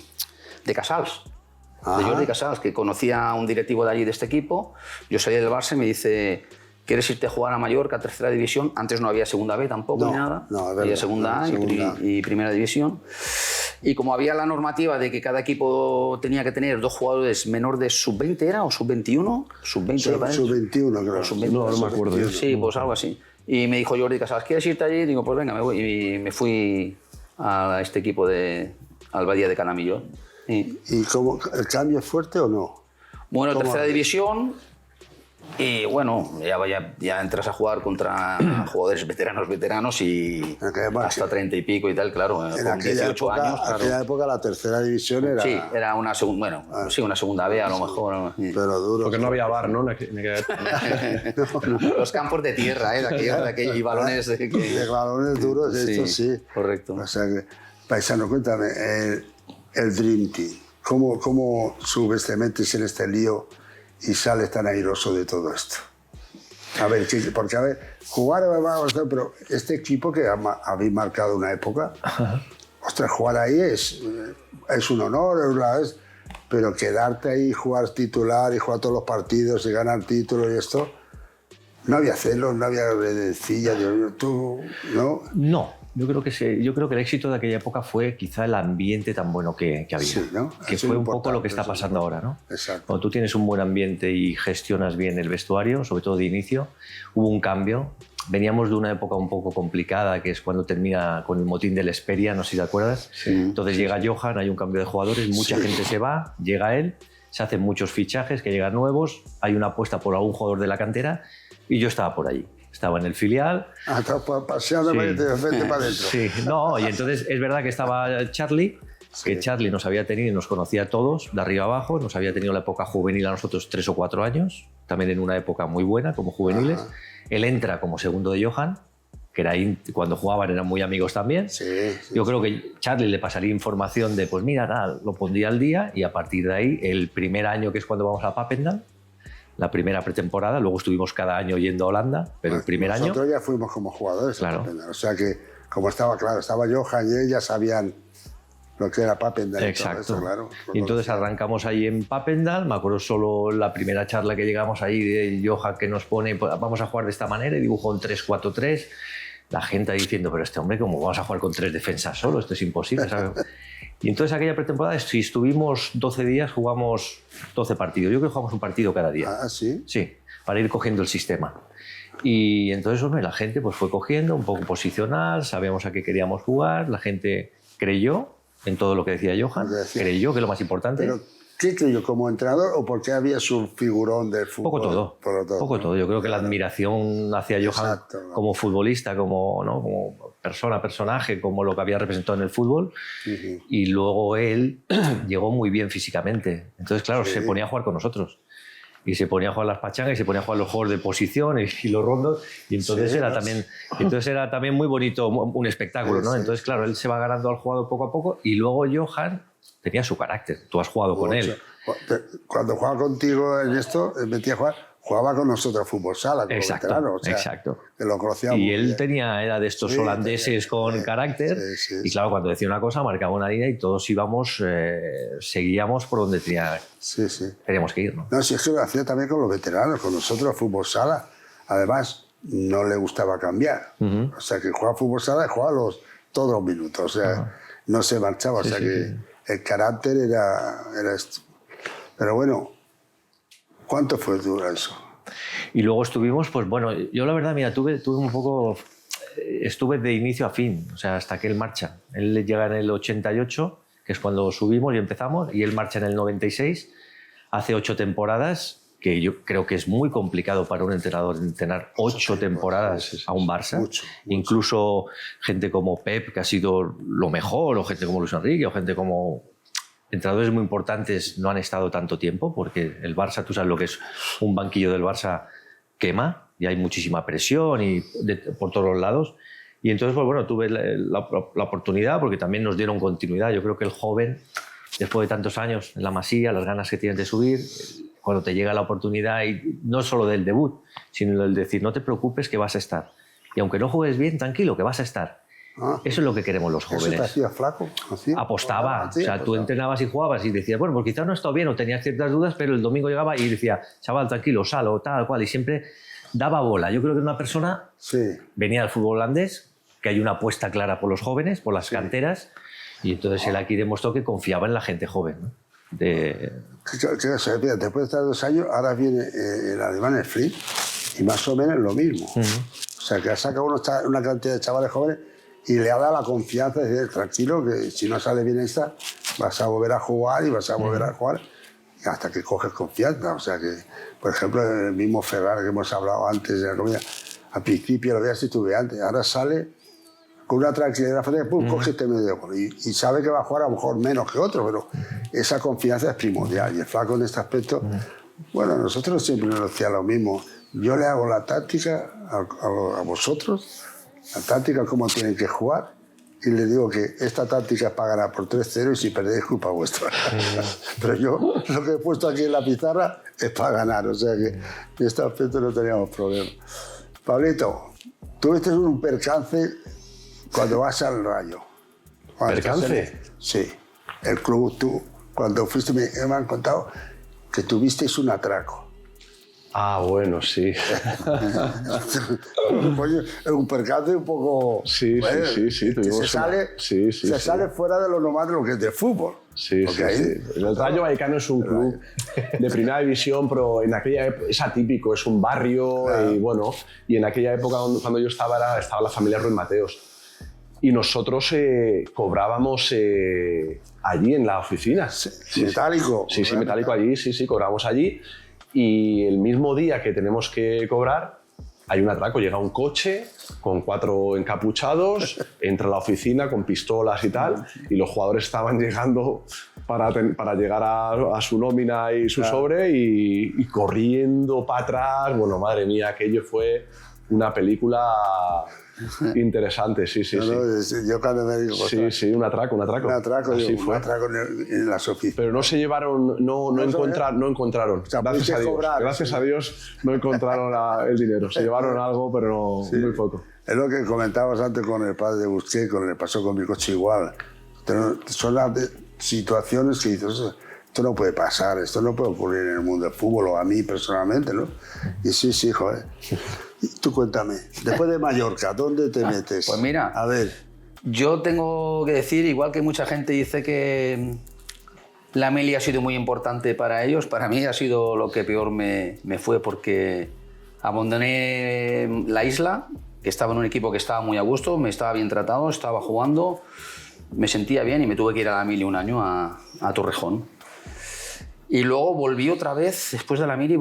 B: Casals. De Jordi Casals, que conocía a un directivo de allí de este equipo. Yo salí del Barça y me dice, ¿quieres irte a jugar a Mallorca, tercera división? Antes no había segunda B tampoco, ni nada.
D: No, es verdad.
B: Había segunda A y primera división. Y como había la normativa de que cada equipo tenía que tener 2 jugadores menor de sub-20, ¿era? ¿O sub-21? Sub-20,
D: Sub-21, creo.
B: Sub-20,
A: no me acuerdo.
B: Sí, pues algo así. Y me dijo Jordi Casals, ¿quieres irte allí? Digo, pues venga, me voy. Y me fui a este equipo al Bahía de Calamillor.
D: ¿Y cómo, el cambio es fuerte o no?
B: Bueno, tercera división y bueno, ya entras a jugar contra jugadores veteranos y hasta 30 y pico y tal, claro, con 18 años.
D: En aquella época la tercera división era...
B: Sí, era una segunda, una segunda B a lo mejor.
D: Pero duro.
A: Porque no había bar, ¿no?
B: Los campos de tierra, de aquellos y balones...
D: De balones duros, esto sí.
B: Correcto.
D: O sea que, paisano, cuéntame, el Dream Team, ¿cómo subes, te metes en este lío y sales tan airoso de todo esto? A ver, porque jugar, pero este equipo que habéis marcado una época, ostras, jugar ahí es un honor, pero quedarte ahí, jugar titular y jugar todos los partidos y ganar títulos y esto, no había celos, no había redencilla, tú, ¿no?
C: No. Yo creo que el éxito de aquella época fue quizá el ambiente tan bueno que había.
D: Sí, ¿no?
C: Que fue un poco lo que está pasando ahora, ¿no?
D: Exacto.
C: Cuando tú tienes un buen ambiente y gestionas bien el vestuario, sobre todo de inicio, hubo un cambio. Veníamos de una época un poco complicada, que es cuando termina con el motín del Hesperia, no sé si te acuerdas.
D: Sí.
C: Entonces llega Johan, hay un cambio de jugadores, mucha gente se va, llega él, se hacen muchos fichajes que llegan nuevos, hay una apuesta por algún jugador de la cantera y yo estaba por allí. Estaba en el filial.
D: Estaba paseando de frente para adentro.
C: Sí, no, y entonces es verdad que estaba Charlie, que Charlie nos había tenido y nos conocía a todos, de arriba abajo, nos había tenido la época juvenil a nosotros 3 o 4 años, también en una época muy buena como juveniles. Ajá. Él entra como segundo de Johan, que era cuando jugaban eran muy amigos también. Yo creo que Charlie le pasaría información de, pues mira, nada, lo pondría al día y a partir de ahí, el primer año que es cuando vamos a Papendal, la primera pretemporada, luego estuvimos cada año yendo a Holanda, pero el primer año...
D: Nosotros ya fuimos como jugadores.
C: Claro.
D: O sea que, como estaba claro, estaba Johan y ellas sabían lo que era Papendal.
C: Exacto.
D: Y todo eso, claro.
C: Y entonces arrancamos ahí en Papendal. Me acuerdo solo la primera charla que llegamos ahí de Johan, que nos pone, pues, vamos a jugar de esta manera, y dibujó un 3-4-3. La gente ahí diciendo, pero este hombre, ¿cómo vamos a jugar con 3 defensas solo? Esto es imposible, ¿sabes? Y entonces aquella pretemporada, si estuvimos 12 días, jugamos 12 partidos. Yo creo que jugamos un partido cada día.
D: Ah, ¿sí?
C: Sí, para ir cogiendo el sistema. Y entonces, bueno, la gente pues fue cogiendo un poco posicional, sabíamos a qué queríamos jugar, la gente creyó en todo lo que decía Johan, creyó, que es lo más importante.
D: Pero, ¿qué creyó? ¿Como entrenador o porque había su figurón del fútbol?
C: Poco todo. Yo creo que la admiración hacia Johan,
D: exacto, ¿no?
C: como futbolista, como, ¿no? Como persona, personaje, como lo que había representado en el fútbol. Y luego él llegó muy bien físicamente. Entonces, claro, se ponía a jugar con nosotros. Y se ponía a jugar las pachangas y se ponía a jugar los juegos de posición y los rondos. Y entonces, era también muy bonito, un espectáculo, ¿no? Entonces, claro, él se va ganando al jugador poco a poco, y luego Johan tenía su carácter. Tú has jugado con él.
D: Cuando jugaba contigo en esto, metía a jugar, jugaba con nosotros fútbol sala.
C: Exacto,
D: veterano, o sea,
C: exacto.
D: Que lo conocíamos.
C: Y él era de estos holandeses con carácter. Y claro, cuando decía una cosa, marcaba una línea y todos íbamos, seguíamos por donde teníamos que ir, ¿no?
D: No, si es que lo hacía también con los veteranos, con nosotros fútbol sala. Además, no le gustaba cambiar. O sea, que jugaba fútbol sala y jugaba todos los minutos. O sea, no se marchaba. O sea, que el carácter era esto. Pero bueno, ¿cuánto fue duro eso?
C: Y luego estuvimos, pues bueno, yo la verdad, mira, tuve un poco... Estuve de inicio a fin, o sea, hasta que él marcha. Él llega en el 88, que es cuando subimos y empezamos, y él marcha en el 96. Hace 8 temporadas, que yo creo que es muy complicado para un entrenador entrenar 8 temporadas a un Barça.
D: Mucho.
C: Incluso gente como Pep, que ha sido lo mejor, o gente como Luis Enrique, o gente como... Entrenadores muy importantes no han estado tanto tiempo, porque el Barça, tú sabes lo que es un banquillo del Barça, quema, y hay muchísima presión por todos los lados. Y entonces, pues bueno, tuve la oportunidad, porque también nos dieron continuidad. Yo creo que el joven, después de tantos años en la Masía, las ganas que tienes de subir, cuando te llega la oportunidad, y no solo del debut, sino del decir, no te preocupes que vas a estar. Y aunque no juegues bien, tranquilo, que vas a estar. Eso es lo que queremos los jóvenes.
D: ¿Eso te hacía flaco? ¿Así?
C: Apostaba.
D: Sí,
C: o sea, tú entrenabas y jugabas y decías, bueno, pues quizás no he estado bien o tenías ciertas dudas, pero el domingo llegaba y decía, chaval, tranquilo, sal o tal cual. Y siempre daba bola. Yo creo que una persona venía del fútbol holandés, que hay una apuesta clara por los jóvenes, por las canteras, y entonces él aquí demostró que confiaba en la gente joven, ¿no?
D: Después de estar 2 años, ahora viene el alemán, el Flick, y más o menos lo mismo. O sea, que ha sacado una cantidad de chavales jóvenes y le ha dado la confianza de decir, tranquilo, que si no sale bien esta, vas a volver a jugar y vas a volver a jugar hasta que coges confianza. O sea que, por ejemplo, el mismo Ferrar que hemos hablado antes de la comida, al principio lo veías titubeante, ahora sale con una tranquilidad, pum, coge este medio gol y sabe que va a jugar a lo mejor menos que otro, pero esa confianza es primordial. Y el flaco en este aspecto, bueno, nosotros siempre nos decía lo mismo. Yo le hago la táctica a vosotros, la táctica cómo tienen que jugar, y le digo que esta táctica es para ganar por 3-0 y si perdéis culpa vuestra. Pero yo lo que he puesto aquí en la pizarra es para ganar, o sea que en este aspecto no teníamos problema. Pablito, tuviste un percance cuando vas al Rayo.
A: ¿Percance?
D: Sí. El club, tú, cuando fuiste, me han contado que tuvisteis un atraco.
A: Ah, bueno, sí.
D: Es un percance un poco...
A: Sí,
D: bueno,
A: sí.
D: Se sale fuera de lo normal de lo que es de fútbol.
A: Sí. El Rayo Vallecano es un club de primera división, pero en aquella época es atípico, es un barrio, y bueno, y en aquella época cuando yo estaba la familia Ruiz Mateos. Y nosotros cobrábamos allí en la oficina.
D: Metálico.
A: Sí, metálico allí, cobrábamos allí. Y el mismo día que tenemos que cobrar, hay un atraco, llega un coche con 4 encapuchados, entra a la oficina con pistolas y tal, y los jugadores estaban llegando para llegar a su nómina y su sobre y corriendo para atrás. Bueno, madre mía, aquello fue una película interesante, sí.
D: Yo cuando me digo...
A: Sí, un atraco.
D: Un atraco,
A: así fue.
D: Un atraco en las oficinas.
A: Pero no se llevaron, no encontraron.
D: O sea,
A: gracias a Dios no encontraron el dinero. Se llevaron algo, pero muy poco.
D: Es lo que comentábamos antes con el padre de Busquets, le pasó con mi coche igual. Son las situaciones que dices, esto no puede pasar, esto no puede ocurrir en el mundo del fútbol o a mí personalmente, ¿no? Y sí, joder. Y tú cuéntame, después de Mallorca, ¿dónde te metes?
B: Pues mira,
D: a ver.
B: Yo tengo que decir, igual que mucha gente dice que la Meli ha sido muy importante para ellos, para mí ha sido lo que peor me fue, porque abandoné la isla, que estaba en un equipo que estaba muy a gusto, me estaba bien tratado, estaba jugando, me sentía bien y me tuve que ir a la Mili un año a Torrejón. Y luego volví otra vez, después de la Mili,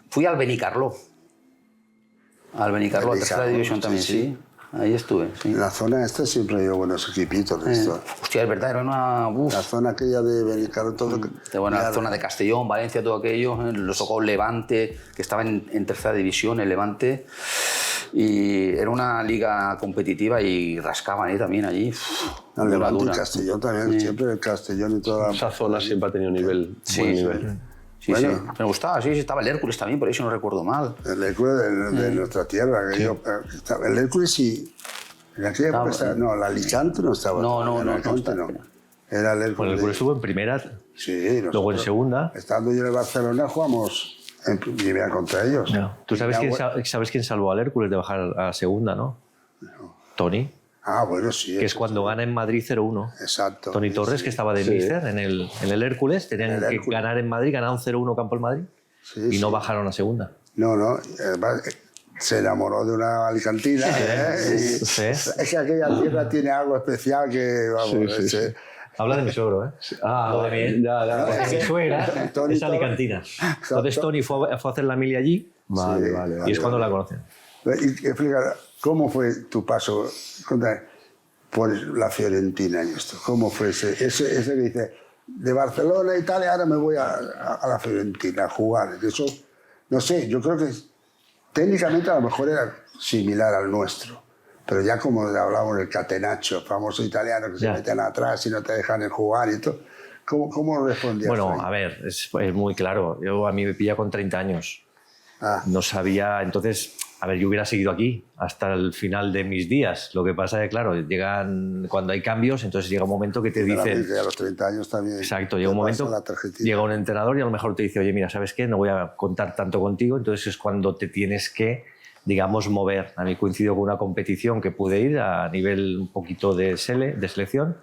B: fui al Benicarló. Al Benicarló, a tercera división también, sí. Ahí estuve, sí.
D: En la zona esta siempre hay buenos equipitos.
B: Hostia, es verdad, era una...
D: La zona aquella de Benicarló, todo...
B: Bueno, la zona de Castellón, Valencia, todo aquello. Los tocó Levante, que estaba en tercera división, el Levante. Y era una liga competitiva y rascaban también allí.
D: El Levante y Castellón también, siempre el Castellón y toda...
A: Esa zona siempre ha tenido nivel, buen nivel.
B: Sí, bueno, sí, me gustaba, sí, estaba el Hércules también, por eso no recuerdo mal.
D: El Hércules de nuestra tierra. Que el Hércules y... En aquella época no, el Alicante no estaba.
B: No.
D: Era el Hércules.
C: Bueno, el Hércules estuvo en primera,
D: sí,
C: luego en segunda.
D: Estando yo en el Barcelona, jugamos en primera contra ellos.
C: No. ¿Tú sabes quién salvó al Hércules de bajar a segunda, no? Tony.
D: Ah, bueno, sí.
C: Que es cuando gana en Madrid 0-1.
D: Exacto.
C: Tony Torres, que estaba de míster en el Hércules, tenían que ganar en Madrid, ganaron 0-1 Campo el Madrid y no bajaron a segunda.
D: No. Se enamoró de una alicantina.
C: Sí.
D: Es que aquella tierra tiene algo especial que, vamos...
C: Sí. Habla de mi suegro, ¿eh?
A: Ah, bien. Ya.
C: Mi suegra es alicantina. Entonces Tony fue a hacer la mili allí.
A: Vale.
C: Y es cuando la conocen.
D: Y explica, ¿cómo fue tu paso por la Fiorentina y esto? ¿Cómo fue ese que dice, de Barcelona a Italia, ahora me voy a la Fiorentina a jugar? Eso, no sé, yo creo que técnicamente a lo mejor era similar al nuestro, pero ya como hablábamos del catenaccio, famoso italiano que se meten atrás y no te dejan jugar y todo, ¿cómo respondías?
C: Bueno, a ver, es muy claro. A mí me pilla con 30 años. No sabía, entonces, a ver, yo hubiera seguido aquí hasta el final de mis días. Lo que pasa es que, claro, cuando hay cambios, entonces llega un momento que te dicen...
D: A los 30 años también...
C: Exacto, llega un momento, llega un entrenador y a lo mejor te dice, oye, mira, ¿sabes qué? No voy a contar tanto contigo, entonces es cuando te tienes que, digamos, mover. A mí coincidió con una competición que pude ir a nivel un poquito de selección.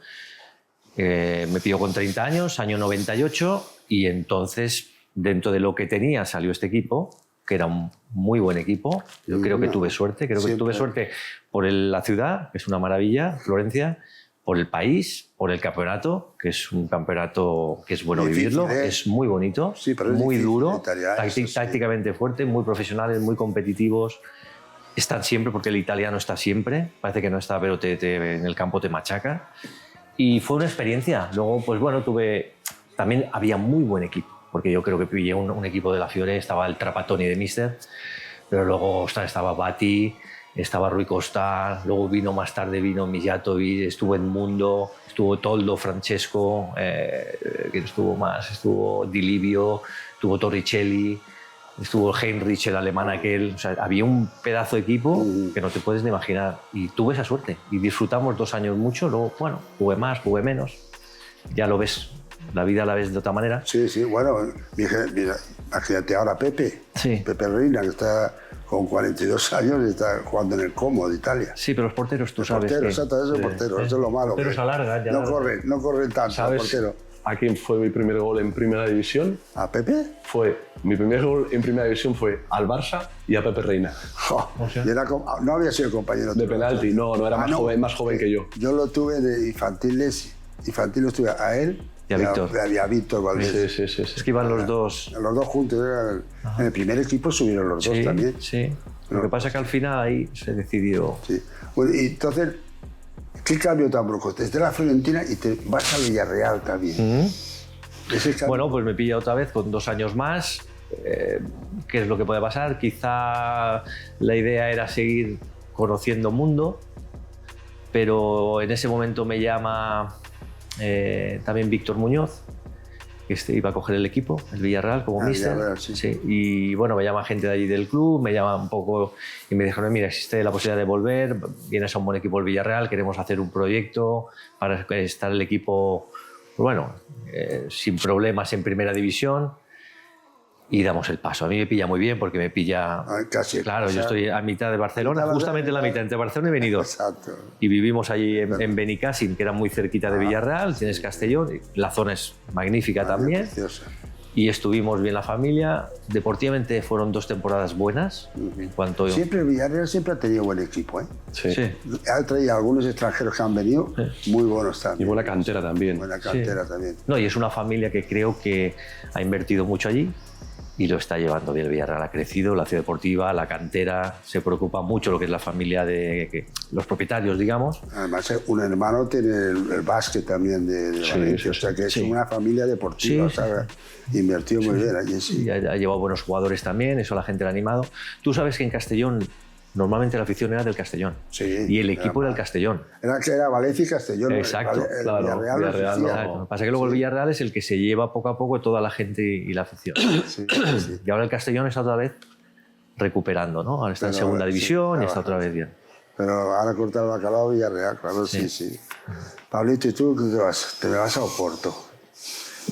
C: Me pilló con 30 años, año 98, y entonces, dentro de lo que tenía, salió este equipo, que era un muy buen equipo. Yo creo que tuve suerte. Creo que tuve suerte por la ciudad, que es una maravilla, Florencia, por el país, por el campeonato, que es un campeonato que es bueno vivirlo, es muy bonito, muy duro, tácticamente fuerte, muy profesionales, muy competitivos. Están siempre, porque el italiano está siempre. Parece que no está, pero en el campo te machaca. Y fue una experiencia. Luego, pues bueno, también había muy buen equipo, porque yo creo que pillé un equipo de la Fiore, estaba el Trapattoni de míster, pero luego estaba Bati, estaba Rui Costa, luego más tarde vino Mijatovic, estuvo Edmundo, estuvo Toldo, Francesco, ¿quién estuvo más? Estuvo Di Livio, estuvo Torricelli, estuvo Heinrich, el alemán aquel. O sea, había un pedazo de equipo que no te puedes ni imaginar. Y tuve esa suerte. Y disfrutamos 2 años mucho. Luego, bueno, jugué más, jugué menos. Ya lo ves. La vida la ves de otra manera.
D: Sí, bueno, mira, imagínate ahora Pepe.
C: Sí.
D: Pepe Reina, que está con 42 años y está jugando en el Como de Italia.
C: Sí, pero los porteros, tú sabes.
D: Exacto, es el portero, eso es lo malo.
C: Pero se alargan,
D: no corren tanto.
A: ¿Sabes
D: el portero?
A: a quién fue mi primer gol en Primera División?
D: ¿A Pepe?
A: Mi primer gol en Primera División fue al Barça y a Pepe Reina.
D: No había sido compañero
A: de penalti, no era más joven que yo.
D: Yo lo tuve de infantiles tuve a él
C: y a Víctor.
D: Y a Víctor Valdés.
C: Sí. Es que iban los dos.
D: Los dos juntos. En el primer equipo subieron los dos también.
C: Sí. Lo que pasa es que al final ahí se decidió.
D: Sí. Bueno, y entonces, ¿qué cambio tan brusco? Desde la Fiorentina y te vas a Villarreal también.
C: Bueno, pues me pilla otra vez con 2 años más. ¿Qué es lo que puede pasar? Quizá la idea era seguir conociendo mundo, pero en ese momento me llama también Víctor Muñoz que iba a coger el equipo, el Villarreal, como míster.
D: Villarreal, sí.
C: Sí. Y bueno, me llama gente de allí del club, me llama un poco y me dijeron, mira, existe la posibilidad de volver, vienes a un buen equipo el Villarreal, queremos hacer un proyecto para estar el equipo, bueno, sin problemas en primera división. Y damos el paso. A mí me pilla muy bien porque me pilla...
D: Casi.
C: Claro, yo estoy a mitad de Barcelona, justamente en la mitad, entre Barcelona y Benidorm.
D: Exacto.
C: Y vivimos allí en Benicàssim, que era muy cerquita de Villarreal, tienes Castellón, y la zona es magnífica también.
D: Preciosa.
C: Y estuvimos bien la familia. Deportivamente fueron 2 temporadas buenas. En cuanto
D: Siempre el Villarreal siempre ha tenido buen equipo, ¿eh?
A: Sí.
C: Sí.
D: Ha traído algunos extranjeros que han venido, muy buenos
A: Y
D: también.
A: buena cantera también.
D: Buena cantera también.
C: No, y es una familia que creo que ha invertido mucho allí y lo está llevando bien. El Villarreal ha crecido, la ciudad deportiva, la cantera, se preocupa mucho lo que es la familia de los propietarios, digamos.
D: Además, un hermano tiene el básquet también de Valencia,
A: sí,
D: o sea que es
C: sí.
D: una familia deportiva,
C: Sí,
D: o sea, invertido muy bien allí, sí.
C: Y ha llevado buenos jugadores también, eso la gente le ha animado. Tú sabes que en Castellón normalmente la afición era del Castellón
D: Sí,
C: y el equipo era del Castellón.
D: Era Valencia y Castellón.
C: Exacto,
D: el
A: claro,
D: Villarreal,
A: Villarreal
D: no
A: no.
C: Exacto. Lo que pasa es que luego el Villarreal es el que se lleva poco a poco toda la gente y la afición.
D: Sí, sí.
C: Y ahora el Castellón está otra vez recuperando, ¿no? Ahora está en
D: Pero
C: segunda
D: ahora sí,
C: división y está
D: ahora
C: otra vez bien.
D: Pero ahora corta el bacalao Villarreal, claro, sí, sí. Pablito, ¿y tú qué te vas? Te me vas a Oporto.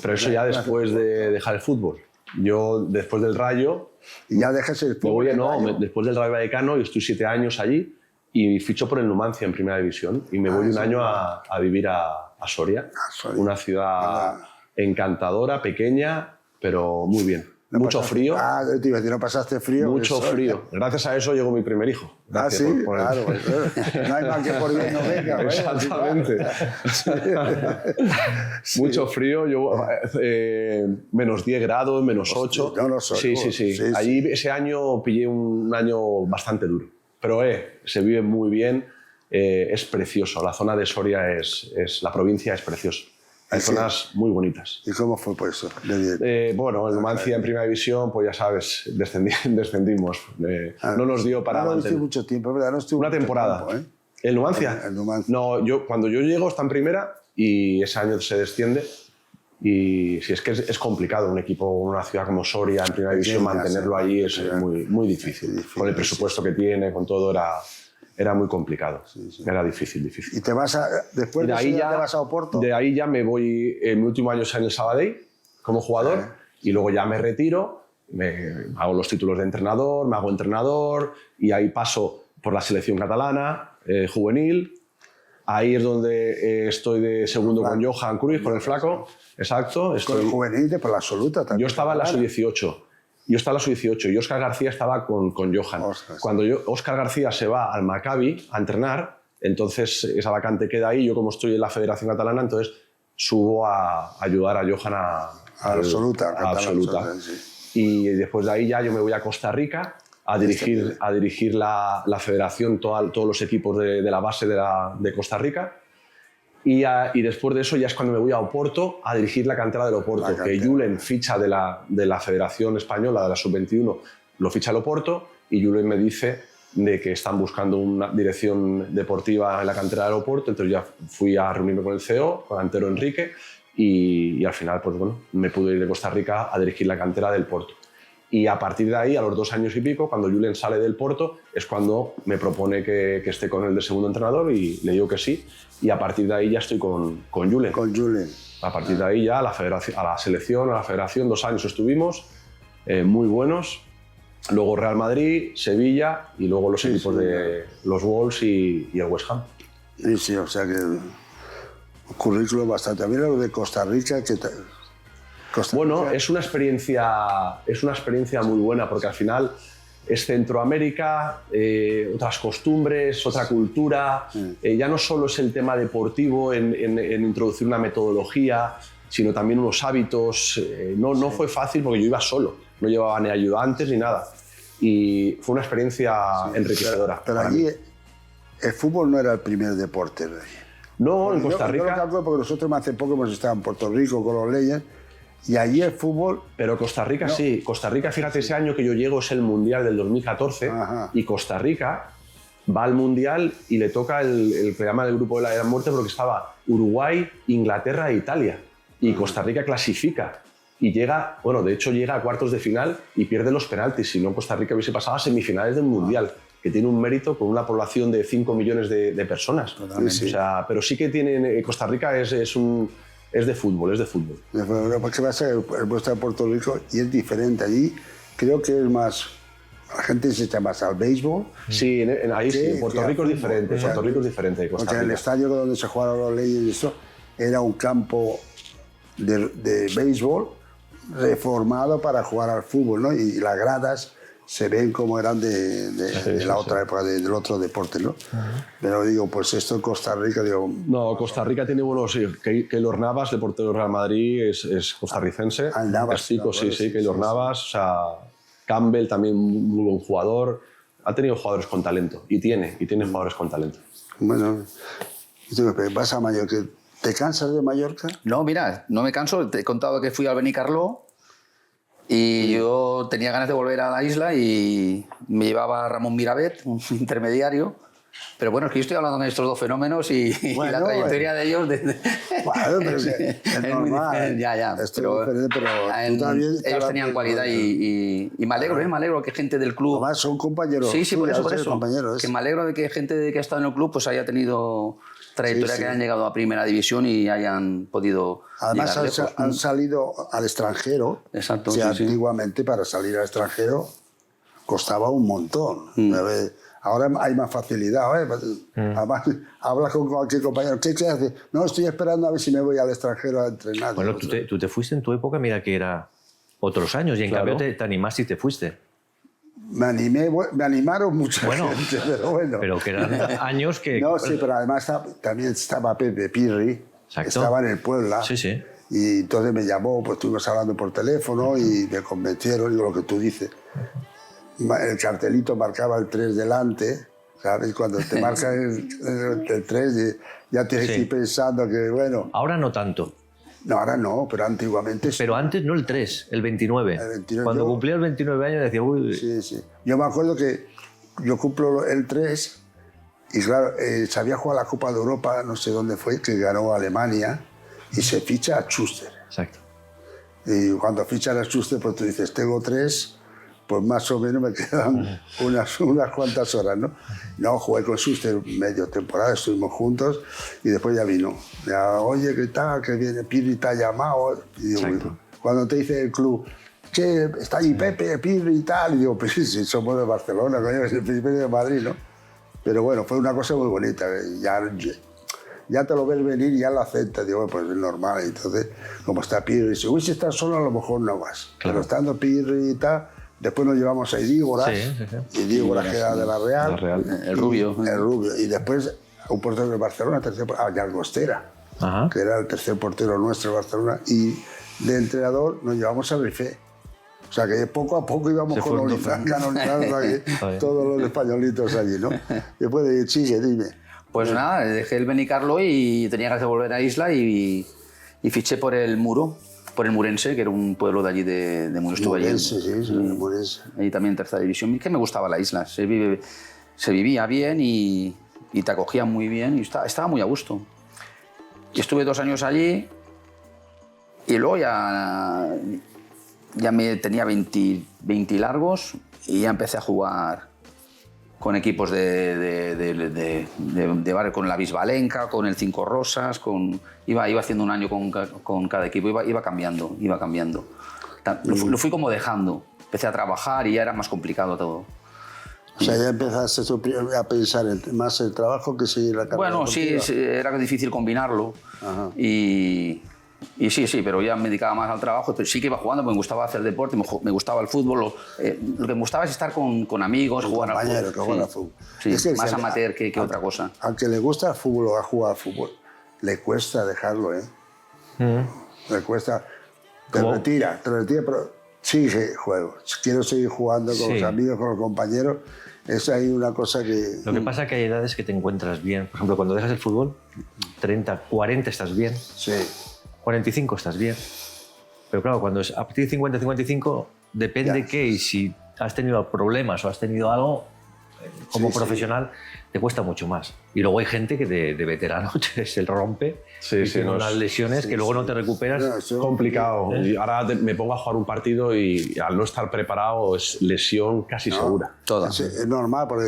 A: Pero eso ya después de dejar el fútbol. Yo, después del Rayo,
D: Y ya dejas el
A: me voy,
D: fútbol.
A: no, después del Rayo Vallecano, yo estoy 7 años allí y ficho por el Numancia en Primera División. Y me voy un año a vivir a Soria,
D: Soria.
A: una ciudad encantadora, pequeña, pero muy bien.
D: ¿No
A: Mucho
D: pasaste-
A: frío,
D: Ah, te iba a decir, ¿no pasaste frío?
A: mucho
D: Eso-
A: frío. Gracias a eso llegó mi primer hijo.
D: Ah,
A: Gracias
D: sí,
A: por el-
D: claro. Pues, no hay mal que por bien no venga. ¿verdad?
A: Exactamente. Mucho frío, yo, menos 10 grados, menos 8.
D: yo no soy,
A: sí, sí, sí,
D: sí,
A: Allí ese año pillé un año bastante duro. Pero se vive muy bien, es precioso. La zona de Soria la provincia es preciosa. Hay
D: Sí.
A: zonas muy bonitas.
D: ¿Y cómo fue por eso? De bien.
A: Bueno, el Numancia en Primera División, pues ya sabes, descendimos. No nos dio para
D: no estuve
A: mantener.
D: mucho tiempo, ¿verdad? No estuve
A: Una
D: mucho
A: temporada.
D: tiempo, ¿eh?
A: ¿El Numancia?
D: El Numancia.
A: No, cuando yo llego está en primera y ese año se desciende. Y si es que es complicado un equipo, una ciudad como Soria en primera división,
D: Pequeña,
A: mantenerlo
D: sí,
A: allí es
D: sí,
A: muy difícil.
D: difícil,
A: Con el presupuesto que tiene, con todo, era muy complicado. Era difícil.
D: Y te vas a... Después de, eso ya te vas a Oporto.
A: De ahí ya me voy, mi último año es en el Sabadell como jugador y luego ya me retiro, hago los títulos de entrenador, me hago entrenador y ahí paso por la selección catalana, juvenil. Ahí es donde estoy de segundo con Johan Cruyff, con el flaco. Exacto.
D: Con el
A: Estoy,
D: juvenil de por la absoluta también.
A: yo estaba en la sub-18. Yo estaba en la sub-18 y Óscar García estaba con Johan.
D: Ostras.
A: Cuando Óscar García se va al Maccabi a entrenar, entonces esa vacante queda ahí. Yo, como estoy en la Federación Catalana, entonces subo a ayudar a Johan
D: A absoluta.
A: a
D: catalán,
A: absoluta.
D: sí.
A: Y después de ahí ya yo me voy a Costa Rica a dirigir la federación, todos los equipos de la base de Costa Rica. Y después de eso ya es cuando me voy a Oporto a dirigir la cantera del Oporto,
D: La
A: que
D: cantera.
A: Julen ficha de la Federación Española, de la Sub-21, lo ficha el Oporto y Julen me dice de que están buscando una dirección deportiva en la cantera del Oporto, entonces ya fui a reunirme con el CEO, con Antero Enrique, y al final pues bueno, me pude ir de Costa Rica a dirigir la cantera del Porto. Y a partir de ahí, a los 2 años y pico, cuando Julen sale del Porto, es cuando me propone que esté con él de segundo entrenador y le digo que sí. Y a partir de ahí ya estoy con Julen.
D: Con Julen.
A: A partir de ahí ya a la selección, a la federación, 2 años estuvimos, muy buenos. Luego Real Madrid, Sevilla y luego los equipos de los Wolves y el West Ham.
D: Sí, sí, o sea que un currículum bastante. A mí lo de Costa Rica, que
A: Bueno, es una experiencia muy buena porque al final es Centroamérica, otras costumbres, otra cultura. Ya no solo es el tema deportivo en introducir una metodología, sino también unos hábitos. No fue fácil porque yo iba solo, no llevaba ni ayudantes ni nada. Y fue una experiencia enriquecedora.
D: Pero
A: para
D: allí
A: mí.
D: el fútbol no era el primer deporte. ¿No?
A: No, en Costa
D: Yo lo
A: Rica.
D: calculo porque nosotros hace poco hemos estado en Puerto Rico con los Legends y allí el fútbol...
A: Pero Costa Rica sí. Costa Rica, fíjate, ese año que yo llego es el Mundial del 2014
D: Ajá.
A: y Costa Rica va al Mundial y le toca el programa del Grupo de la Muerte porque estaba Uruguay, Inglaterra e Italia. y Costa Rica clasifica y llega, bueno, de hecho llega a cuartos de final y pierde los penaltis, si no Costa Rica hubiese pasado a semifinales del Mundial, que tiene un mérito con una población de 5 millones de personas.
D: Totalmente.
A: O sea, pero sí que tienen, Costa Rica es de fútbol, es de fútbol.
D: Lo que pasa es que el puesto de Puerto Rico y es diferente allí, creo que es más, la gente se echa más al béisbol.
A: Sí, ahí sí, Puerto Rico es diferente,
D: O sea,
A: Puerto Rico es diferente de Costa
D: Porque
A: Rica.
D: el estadio donde se jugaron los Leyes y eso era un campo de béisbol reformado para jugar al fútbol, ¿no? Y las gradas se ven como eran de la otra época, del otro deporte, ¿no? Pero digo, pues esto en Costa Rica, digo...
A: No, Costa Rica tiene buenos... Keylor Navas, el portero del Real Madrid, es costarricense.
D: Navas,
A: Chico, sí, Keylor Navas. O sea, Campbell también muy buen jugador. Ha tenido jugadores con talento y tiene jugadores con talento.
D: Bueno, vas a Mallorca. ¿Te cansas de Mallorca?
B: No, mira, no me canso. Te he contado que fui al Benicarló y yo tenía ganas de volver a la isla y me llevaba a Ramón Mirabet, un intermediario. Pero bueno, es que yo estoy hablando de estos dos fenómenos y
D: Bueno,
B: la trayectoria de ellos...
D: Bueno, pero es
B: muy
D: normal.
B: diferente, ya.
D: Esto es diferente, pero tú también...
B: Ellos tenían cualidad y me alegro, que gente del club...
D: Además son compañeros.
B: Sí, por
D: tuyos,
B: eso.
D: compañeros.
B: Que me alegro de que gente que ha estado en el club pues haya tenido trayectoria,
D: Sí.
B: que hayan llegado a primera división y hayan podido
D: Además
B: llegar lejos.
D: han salido al extranjero.
B: Exacto,
D: O sea,
B: sí.
D: antiguamente para salir al extranjero costaba un montón. A ver, ahora hay más facilidad. Además, hablas con cualquier compañero. ¿Qué haces? No, estoy esperando a ver si me voy al extranjero a entrenar.
C: Bueno, tú te fuiste en tu época, mira que era otros años, y en
A: Claro.
C: cambio te animaste y te fuiste.
D: Me animaron mucha
C: Bueno,
D: gente, pero bueno.
C: Pero que eran años que...
D: No, sí, pero además también estaba Pepe Pirri,
C: Exacto.
D: estaba en el Puebla.
C: Sí, sí.
D: Y entonces me llamó, pues estuvimos hablando por teléfono y me convencieron, digo lo que tú dices. El cartelito marcaba el 3 delante, ¿sabes? Cuando te marca el 3, ya tienes
C: Sí.
D: que ir pensando que, bueno,
C: Ahora no tanto,
D: no, ahora no, pero antiguamente sí.
C: pero antes no el 3, el 29.
D: El 29,
C: Cuando
D: yo-
C: cumplía el 29 años decía, uy,
D: Sí, sí. Yo me acuerdo que yo cumplo el 3 y claro, se había jugado la Copa de Europa, no sé dónde fue, que ganó Alemania y se ficha a Schuster.
C: exacto.
D: Y cuando fichan a Schuster, pues tú dices, tengo 3, pues más o menos me quedan unas cuantas horas, ¿no? No, jugué con Schuster medio temporada, estuvimos juntos y después ya vino. Ya, oye, ¿qué tal? Que viene Pirri, te ha llamado. Y digo,
C: Exacto.
D: cuando te dice el club, che, está ahí Pepe, Pirri y tal, y digo, pues sí, somos de Barcelona, coño, es el Pirri de Madrid, ¿no? Pero bueno, fue una cosa muy bonita. Ya te lo ves venir y ya lo aceptas. Digo, pues es normal. Entonces, como está Pirri, dice, uy, si estás solo a lo mejor no vas.
C: Claro.
D: Pero estando Pirri y tal, después nos llevamos a Idígoras.
C: Sí, sí, sí.
D: Idígoras, que era de la Real.
A: La Real.
B: El rubio.
D: El rubio. Y después un portero de Barcelona, Llagostera,
C: Ajá.
D: que era el tercer portero nuestro de Barcelona. Y de entrenador nos llevamos a Rifé. O sea que poco a poco íbamos
C: Se
D: con
C: fueron
D: Olifán canonizando aquí,
C: Está bien.
D: todos los españolitos allí, ¿no? Después de sigue, dime.
B: Pues nada, dejé el Benicarló y tenía ganas de volver a Isla y fiché por el Muro, por el Murense, que era un pueblo de allí de Muro. Estuve allí.
D: Murense, sí, Murense.
B: Ahí también en tercera división. Que me gustaba la isla, se vivía bien y te acogían muy bien y estaba muy a gusto. Y estuve 2 años allí y luego ya tenía 20 largos y ya empecé a jugar con equipos de barrio, con la Bisbalenca, con el Cinco Rosas, iba haciendo un año con cada equipo, iba cambiando. Lo fui como dejando. Empecé a trabajar y ya era más complicado todo.
D: O sea, ya empezaste a pensar más en el trabajo que seguir la carrera.
B: Bueno, sí, era difícil combinarlo.
D: Ajá.
B: Y sí, pero ya me dedicaba más al trabajo. Pero sí que iba jugando porque me gustaba hacer deporte, me gustaba el fútbol. Lo que me gustaba es estar con amigos, jugar al
D: compañero
B: fútbol.
D: que juega al fútbol.
B: Sí,
D: Es que
B: más
D: si
B: amateur que otra cosa.
D: Aunque le gusta el fútbol o ha jugado al fútbol, le cuesta dejarlo, ¿eh? Le cuesta. Te retira, pero sigue juego. Quiero seguir jugando con
C: Sí.
D: los amigos, con los compañeros. Es ahí una cosa que...
C: Lo que pasa es que hay edades que te encuentras bien. Por ejemplo, cuando dejas el fútbol, 30, 40 estás bien,
D: Sí.
C: 45 estás bien. Pero claro, cuando es a partir de 50, 55, depende
D: Ya.
C: qué y si has tenido problemas o has tenido algo, como
D: Sí,
C: profesional te cuesta mucho más. Y luego hay gente que de veterano se rompe y tiene unas lesiones que luego no te recuperas.
D: No,
A: Es complicado. Y ahora me pongo a jugar un partido y al no estar preparado es lesión casi segura.
B: Toda.
D: Es normal, porque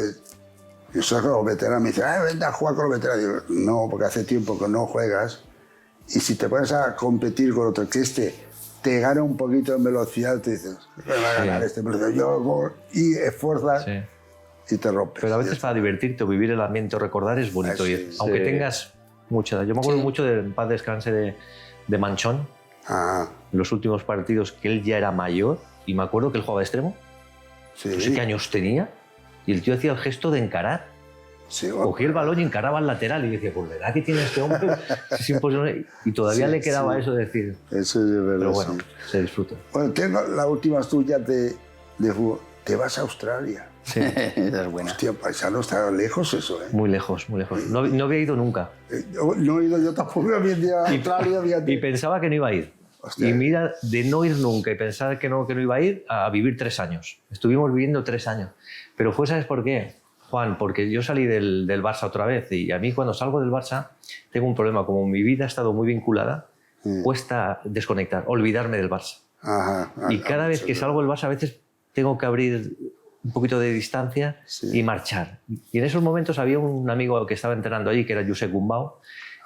D: yo soy con los veteranos, me dicen, vente a jugar con los veteranos. Digo, no, porque hace tiempo que no juegas. Y si te pones a competir con otro que te gana un poquito en velocidad, te dices, me va a ganar este. Pero y esfuerzas y te rompes.
C: Pero a veces para divertirte o vivir el ambiente o recordar es bonito.
D: Sí,
C: aunque tengas mucha edad. Yo me acuerdo mucho del paz descanse de Manchón,
D: Ah,
C: en los últimos partidos, que él ya era mayor y me acuerdo que él jugaba de extremo.
D: sí.
C: No sé qué años tenía y el tío hacía el gesto de encarar.
D: Sí,
C: Cogía el balón y encaraba al lateral y decía, por verdad que tiene este hombre, es imposible. Y todavía le quedaba eso de decir,
D: Eso es verdad.
C: pero bueno,
D: Sí.
C: se disfruta.
D: Bueno, tengo las últimas tuyas de fútbol. Te vas a Australia.
B: Sí. Esa es buena.
D: Hostia, paisano, está lejos eso, ¿eh?
C: Muy lejos, muy lejos. No había ido nunca.
D: No he ido yo tampoco a Australia. Fíjate.
C: Y pensaba que no iba a ir.
D: Hostia.
C: Y mira, de no ir nunca y pensar que no iba a ir, a vivir 3 años. Estuvimos viviendo 3 años. Pero fue, ¿sabes por qué, Juan? Porque yo salí del Barça otra vez y a mí cuando salgo del Barça tengo un problema. Como mi vida ha estado muy vinculada, cuesta desconectar, olvidarme del Barça.
D: Ajá,
C: Y cada vez que salgo del Barça a veces tengo que abrir un poquito de distancia y marchar. Y en esos momentos había un amigo que estaba entrenando allí, que era Josep Gumbau,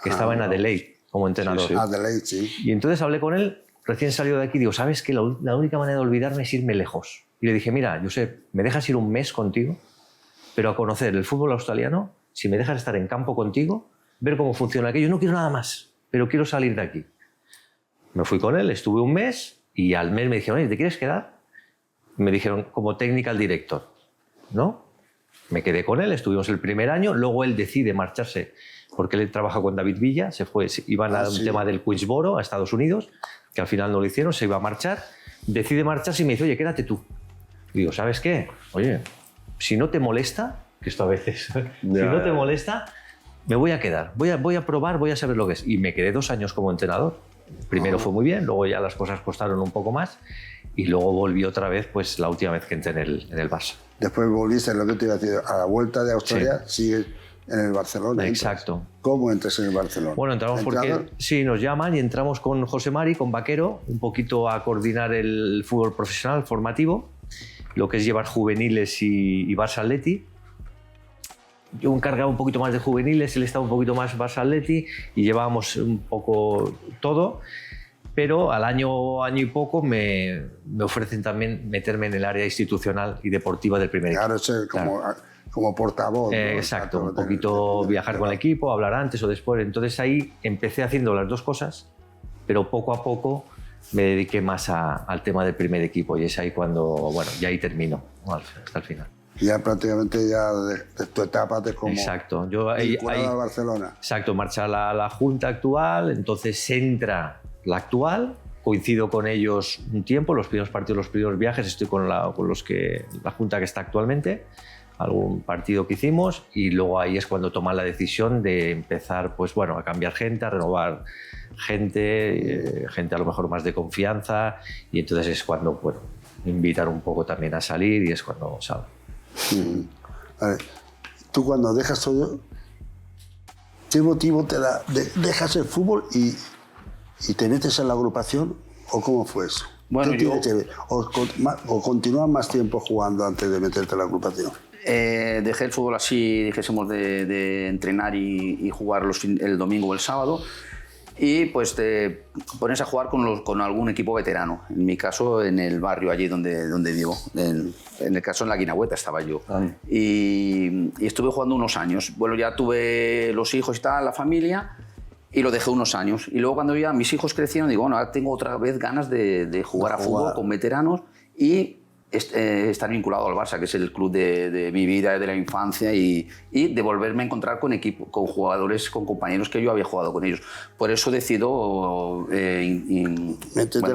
C: que estaba en Adelaide como entrenador.
D: Adelaide, sí.
C: Y entonces hablé con él, recién salido de aquí, digo, ¿sabes qué? La única manera de olvidarme es irme lejos. Y le dije, mira, Josep, ¿me dejas ir un mes contigo? Pero a conocer el fútbol australiano, si me dejas estar en campo contigo, ver cómo funciona aquello. No quiero nada más, pero quiero salir de aquí. Me fui con él, estuve un mes y al mes me dijeron, oye, ¿te quieres quedar? Me dijeron, como technical director, ¿no? Me quedé con él, estuvimos el primer año, luego él decide marcharse, porque él trabaja con David Villa, iban a un tema del Queensboro a Estados Unidos, que al final no lo hicieron, se iba a marchar, decide marcharse y me dice, oye, quédate tú. Y digo, ¿sabes qué? Oye, si no te molesta, que esto a veces, si no te molesta, me voy a quedar, voy a probar, voy a saber lo que es. Y me quedé 2 años como entrenador. Primero fue muy bien, luego ya las cosas costaron un poco más y luego volví otra vez, pues la última vez que entré en el Barça.
D: Después volviste, lo que te iba a decir, a la vuelta de Australia, sigues en el Barcelona.
C: Exacto.
D: Entras. ¿Cómo entras en el Barcelona?
C: Bueno, entramos porque sí, nos llaman y entramos con José Mari, con Vaquero, un poquito a coordinar el fútbol profesional formativo, lo que es llevar juveniles y Barça Atleti. Yo encargaba un poquito más de juveniles, él estaba un poquito más Barça Atleti y llevábamos un poco todo, pero al año y poco me ofrecen también meterme en el área institucional y deportiva del primer equipo.
D: Claro, ser como portavoz. ¿no?
C: Exacto, un poquito viajar con el equipo, hablar antes o después. Entonces ahí empecé haciendo las 2 cosas, pero poco a poco me dediqué más al tema del primer equipo y es ahí cuando, bueno, ya ahí termino, hasta el final.
D: Ya prácticamente ya de tu etapa de como
C: exacto. Yo
D: vinculado a Barcelona.
C: Exacto, marcha la junta actual, entonces entra la actual, coincido con ellos un tiempo, los primeros partidos, los primeros viajes, estoy con la junta que está actualmente, algún partido que hicimos y luego ahí es cuando toman la decisión de empezar, pues bueno, a cambiar gente, a renovar gente a lo mejor más de confianza y entonces es cuando, bueno, me invitan un poco también a salir y es cuando salgo.
D: Vale. Tú cuando dejas todo, ¿qué motivo te da? ¿Dejas el fútbol y te metes en la agrupación o cómo fue eso?
B: Bueno,
D: ¿Qué tiene que ver? ¿O continúas más tiempo jugando antes de meterte en la agrupación?
B: Dejé el fútbol así, dijésemos, de entrenar y jugar el domingo o el sábado. Y pues te pones a jugar con algún equipo veterano. En mi caso, en el barrio allí donde vivo. En el caso, en la Guinahueta estaba yo. Y estuve jugando unos años. Bueno, ya tuve los hijos y tal, la familia, y lo dejé unos años. Y luego cuando ya mis hijos crecieron, digo, bueno, ahora tengo otra vez ganas de jugar a fútbol con veteranos y estar vinculado al Barça, que es el club de mi vida, de la infancia, y de volverme a encontrar con jugadores, con compañeros que yo había jugado con ellos. Por eso decido
D: meterme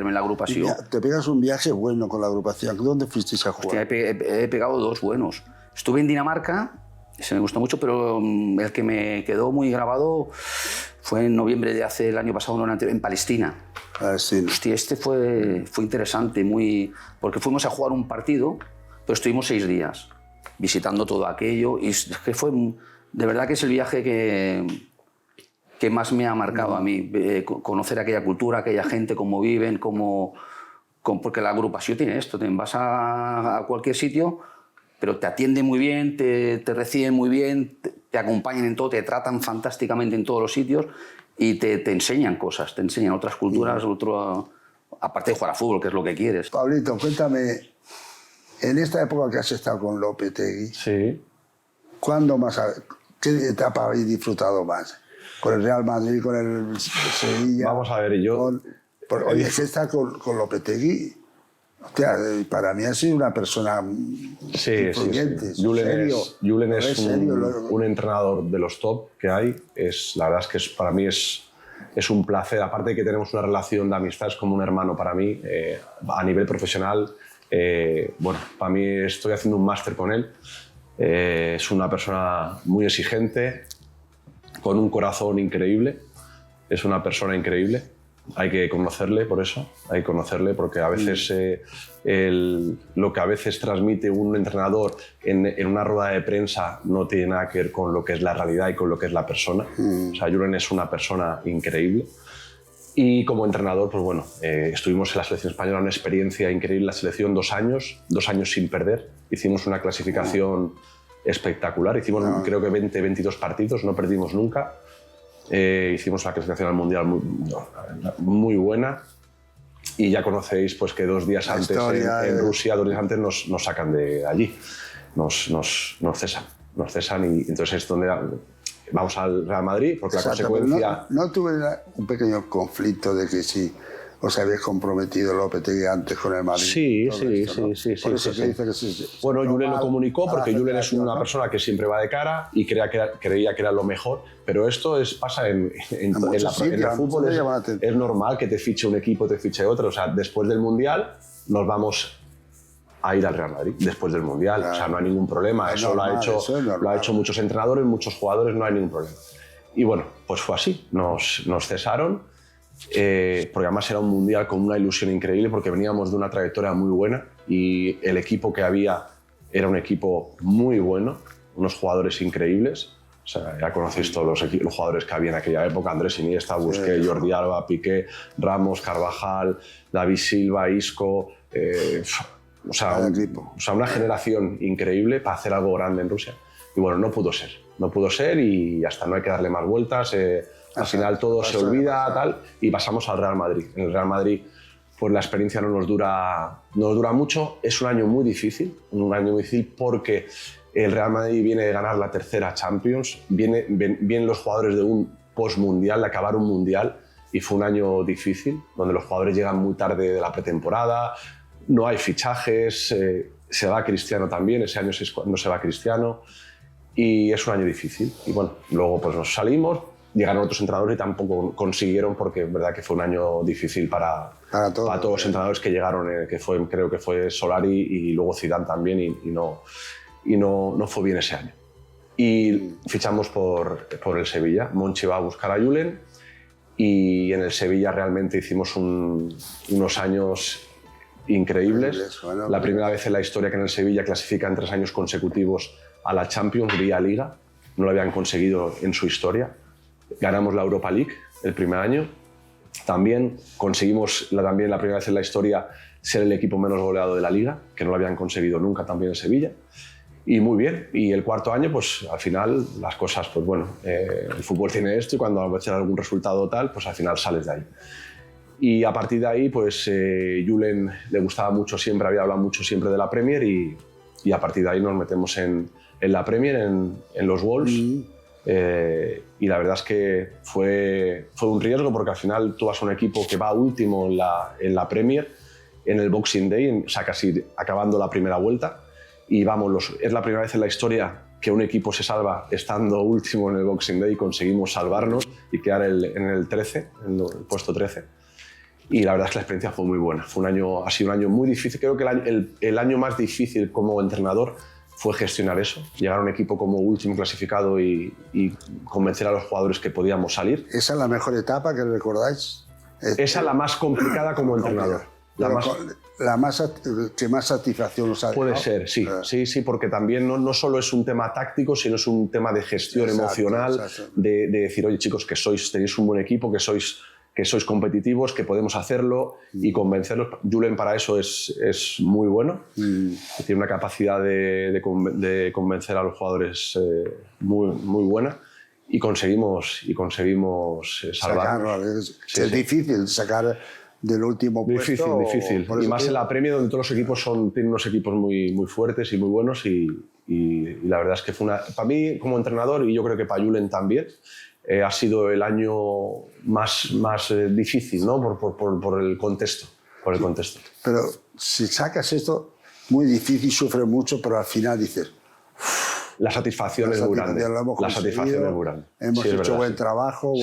D: en
B: la agrupación.
D: Te pegas un viaje bueno con la agrupación. ¿Dónde fuisteis a jugar?
B: Hostia, he pegado 2 buenos. Estuve en Dinamarca, ese me gustó mucho, pero el que me quedó muy grabado fue en noviembre de el año pasado, en Palestina.
D: Sí.
B: Hostia, este fue interesante, porque fuimos a jugar un partido, pero estuvimos 6 días. visitando todo aquello. Y es que fue, de verdad que es el viaje que más me ha marcado a mí. Conocer aquella cultura, aquella gente, cómo viven, porque la agrupación tiene esto. Vas a cualquier sitio, pero te atienden muy bien, te reciben muy bien, te acompañan en todo, te tratan fantásticamente en todos los sitios y te enseñan cosas, te enseñan otras culturas, aparte de jugar a fútbol, que es lo que quieres.
D: Pablito, cuéntame, en esta época que has estado con Lopetegui,
A: Sí.
D: ¿qué etapa habéis disfrutado más? ¿Con el Real Madrid, con el Sevilla?
A: Vamos a ver, yo...
D: Oye, es que está con Lopetegui. Hostia, para mí ha sido una persona influyente.
A: Sí. Julen es un entrenador de los top que hay. La verdad es que para mí es un placer. Aparte de que tenemos una relación de amistad, es como un hermano para mí. A nivel profesional, bueno, para mí estoy haciendo un máster con él. Es una persona muy exigente, con un corazón increíble. Es una persona increíble. Hay que conocerle por eso, hay que conocerle porque a veces lo que a veces transmite un entrenador en una rueda de prensa no tiene nada que ver con lo que es la realidad y con lo que es la persona. O sea, Julen es una persona increíble. Y como entrenador, pues bueno, estuvimos en la selección española, una experiencia increíble, la selección 2 años sin perder. Hicimos una clasificación espectacular, hicimos creo que 22 partidos, no perdimos nunca. Hicimos una clasificación al Mundial muy buena y ya conocéis pues, que 2 días antes en Rusia, 2 días antes nos sacan de allí, nos cesan y entonces es donde vamos al Real Madrid porque la consecuencia...
D: ¿No tuve un pequeño conflicto de que si os habéis comprometido Lopetegui antes con el Madrid?
A: Sí. Bueno, Julen lo comunicó porque Julen es una persona que siempre va de cara y creía que era lo mejor, pero esto pasa en el fútbol. Es normal que te fiche un equipo, te fiche otro. O sea, después del Mundial nos vamos a ir al Real Madrid, después del Mundial. Claro. O sea, no hay ningún problema. Eso lo ha hecho muchos entrenadores, muchos jugadores, no hay ningún problema. Y bueno, pues fue así. Nos cesaron. Porque además era un mundial con una ilusión increíble porque veníamos de una trayectoria muy buena y el equipo que había era un equipo muy bueno, unos jugadores increíbles. O sea, ya conocéis todos los jugadores que había en aquella época: Andrés Iniesta, Busquets, Jordi Alba, Piqué, Ramos, Carvajal, David Silva, Isco. O sea, una generación increíble para hacer algo grande en Rusia. Y bueno, no pudo ser y hasta no hay que darle más vueltas. Al final todo se olvida tal, y pasamos al Real Madrid. En el Real Madrid pues la experiencia no nos dura mucho. Es un año muy difícil porque el Real Madrid viene de ganar la 3ª Champions, vienen los jugadores de un post-mundial, de acabar un mundial, y fue un año difícil, donde los jugadores llegan muy tarde de la pretemporada, no hay fichajes, se va Cristiano también, ese año es cuando se va Cristiano, y es un año difícil. Y bueno, luego pues nos salimos, llegaron otros entrenadores y tampoco consiguieron, porque es verdad que fue un año difícil para todos los entrenadores que llegaron, creo que fue Solari y luego Zidane también, y no fue bien ese año. Y fichamos por el Sevilla. Monchi va a buscar a Julen y en el Sevilla realmente hicimos unos años increíbles. La primera vez en la historia que en el Sevilla clasifican 3 años consecutivos a la Champions vía Liga. No lo habían conseguido en su historia. Ganamos la Europa League el primer año. También conseguimos la primera vez en la historia ser el equipo menos goleado de la Liga, que no lo habían conseguido nunca también en Sevilla. Y muy bien. Y el 4º año, pues al final las cosas, pues bueno, el fútbol tiene esto y cuando a veces algún resultado tal, pues al final sales de ahí. Y a partir de ahí, pues Julen le gustaba mucho siempre, había hablado mucho siempre de la Premier y a partir de ahí nos metemos en la Premier, en los Wolves. Y la verdad es que fue un riesgo porque al final tú vas a un equipo que va último en la Premier en el Boxing Day, o sea, casi acabando la primera vuelta, y es la primera vez en la historia que un equipo se salva estando último en el Boxing Day y conseguimos salvarnos y quedar en el 13, en el puesto 13. Y la verdad es que la experiencia fue muy buena. Ha sido un año muy difícil. Creo que el año más difícil como entrenador fue gestionar eso, llegar a un equipo como último clasificado y convencer a los jugadores que podíamos salir.
D: ¿Esa es la mejor etapa que recordáis?
A: Esa es la más complicada como entrenador.
D: que más satisfacción os ha dado.
A: Puede ser, sí, sí, porque también no solo es un tema táctico, sino es un tema de gestión emocional, de decir, oye chicos, tenéis un buen equipo, que sois competitivos, que podemos hacerlo y convencerlos. Julen para eso es muy bueno, tiene una capacidad de convencer a los jugadores muy buena y conseguimos salvarlo.
D: Es difícil sacar del último puesto.
A: Difícil. Y más en la Premier, donde todos los equipos tienen unos equipos muy fuertes y muy buenos y la verdad es que fue para mí como entrenador, y yo creo que para Julen también, ha sido el año más difícil, ¿no? por el contexto.
D: Pero si sacas esto, muy difícil, sufre mucho, pero al final dices...
A: La satisfacción es muy grande.
D: Hemos hecho buen trabajo.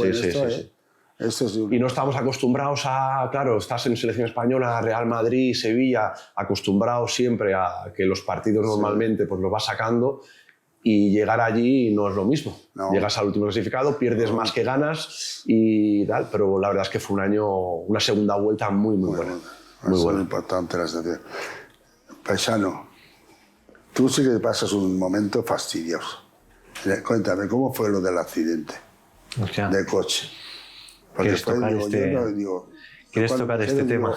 A: Y no estamos acostumbrados claro, estás en selección española, Real Madrid, Sevilla, acostumbrados siempre a que los partidos normalmente pues los vas sacando, y llegar allí no es lo mismo. No. Llegas al último clasificado, pierdes más que ganas y tal, pero la verdad es que fue una segunda vuelta muy buena.
D: Muy buena. Importante la estación. Paisano, tú sí que pasas un momento fastidioso. Cuéntame, ¿cómo fue lo del accidente de coche?
C: ¿Quieres tocar este tema?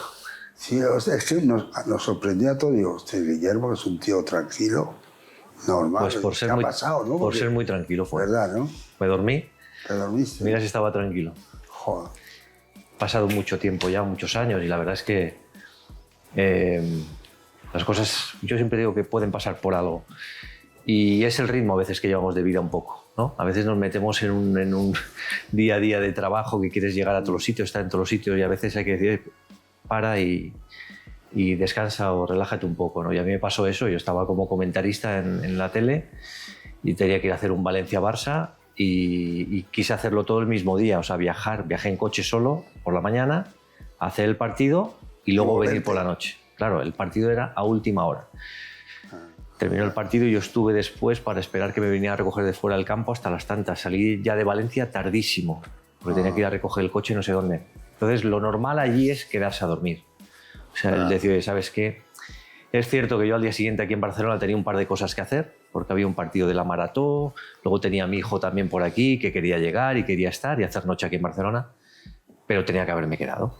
D: Sí, es que nos sorprendió a todos. Digo, Guillermo es un tío tranquilo, normal.
C: Pues por ser, ser muy tranquilo fue.
D: ¿Verdad, no?
C: Me dormí.
D: ¿Te dormiste?
C: Mira si estaba tranquilo.
D: Joder.
C: Ha pasado mucho tiempo ya, muchos años, y la verdad es que las cosas, yo siempre digo que pueden pasar por algo. Y es el ritmo a veces que llevamos de vida un poco, ¿no? A veces nos metemos en un día a día de trabajo que quieres llegar a todos los sitios, estar en todos los sitios, y a veces hay que decir, para y descansa o relájate un poco, ¿no? Y a mí me pasó eso. Yo estaba como comentarista en la tele y tenía que ir a hacer un Valencia-Barça y quise hacerlo todo el mismo día, o sea, viajé en coche solo por la mañana, hacer el partido y luego venir por la noche. Claro, el partido era a última hora. Terminó el partido y yo estuve después para esperar que me viniera a recoger de fuera del campo hasta las tantas. Salí ya de Valencia tardísimo, porque tenía que ir a recoger el coche no sé dónde. Entonces, lo normal allí es quedarse a dormir. O sea, él decía, ¿sabes qué? Es cierto que yo al día siguiente aquí en Barcelona tenía un par de cosas que hacer, porque había un partido de la maratón, luego tenía a mi hijo también por aquí, que quería llegar y quería estar y hacer noche aquí en Barcelona, pero tenía que haberme quedado.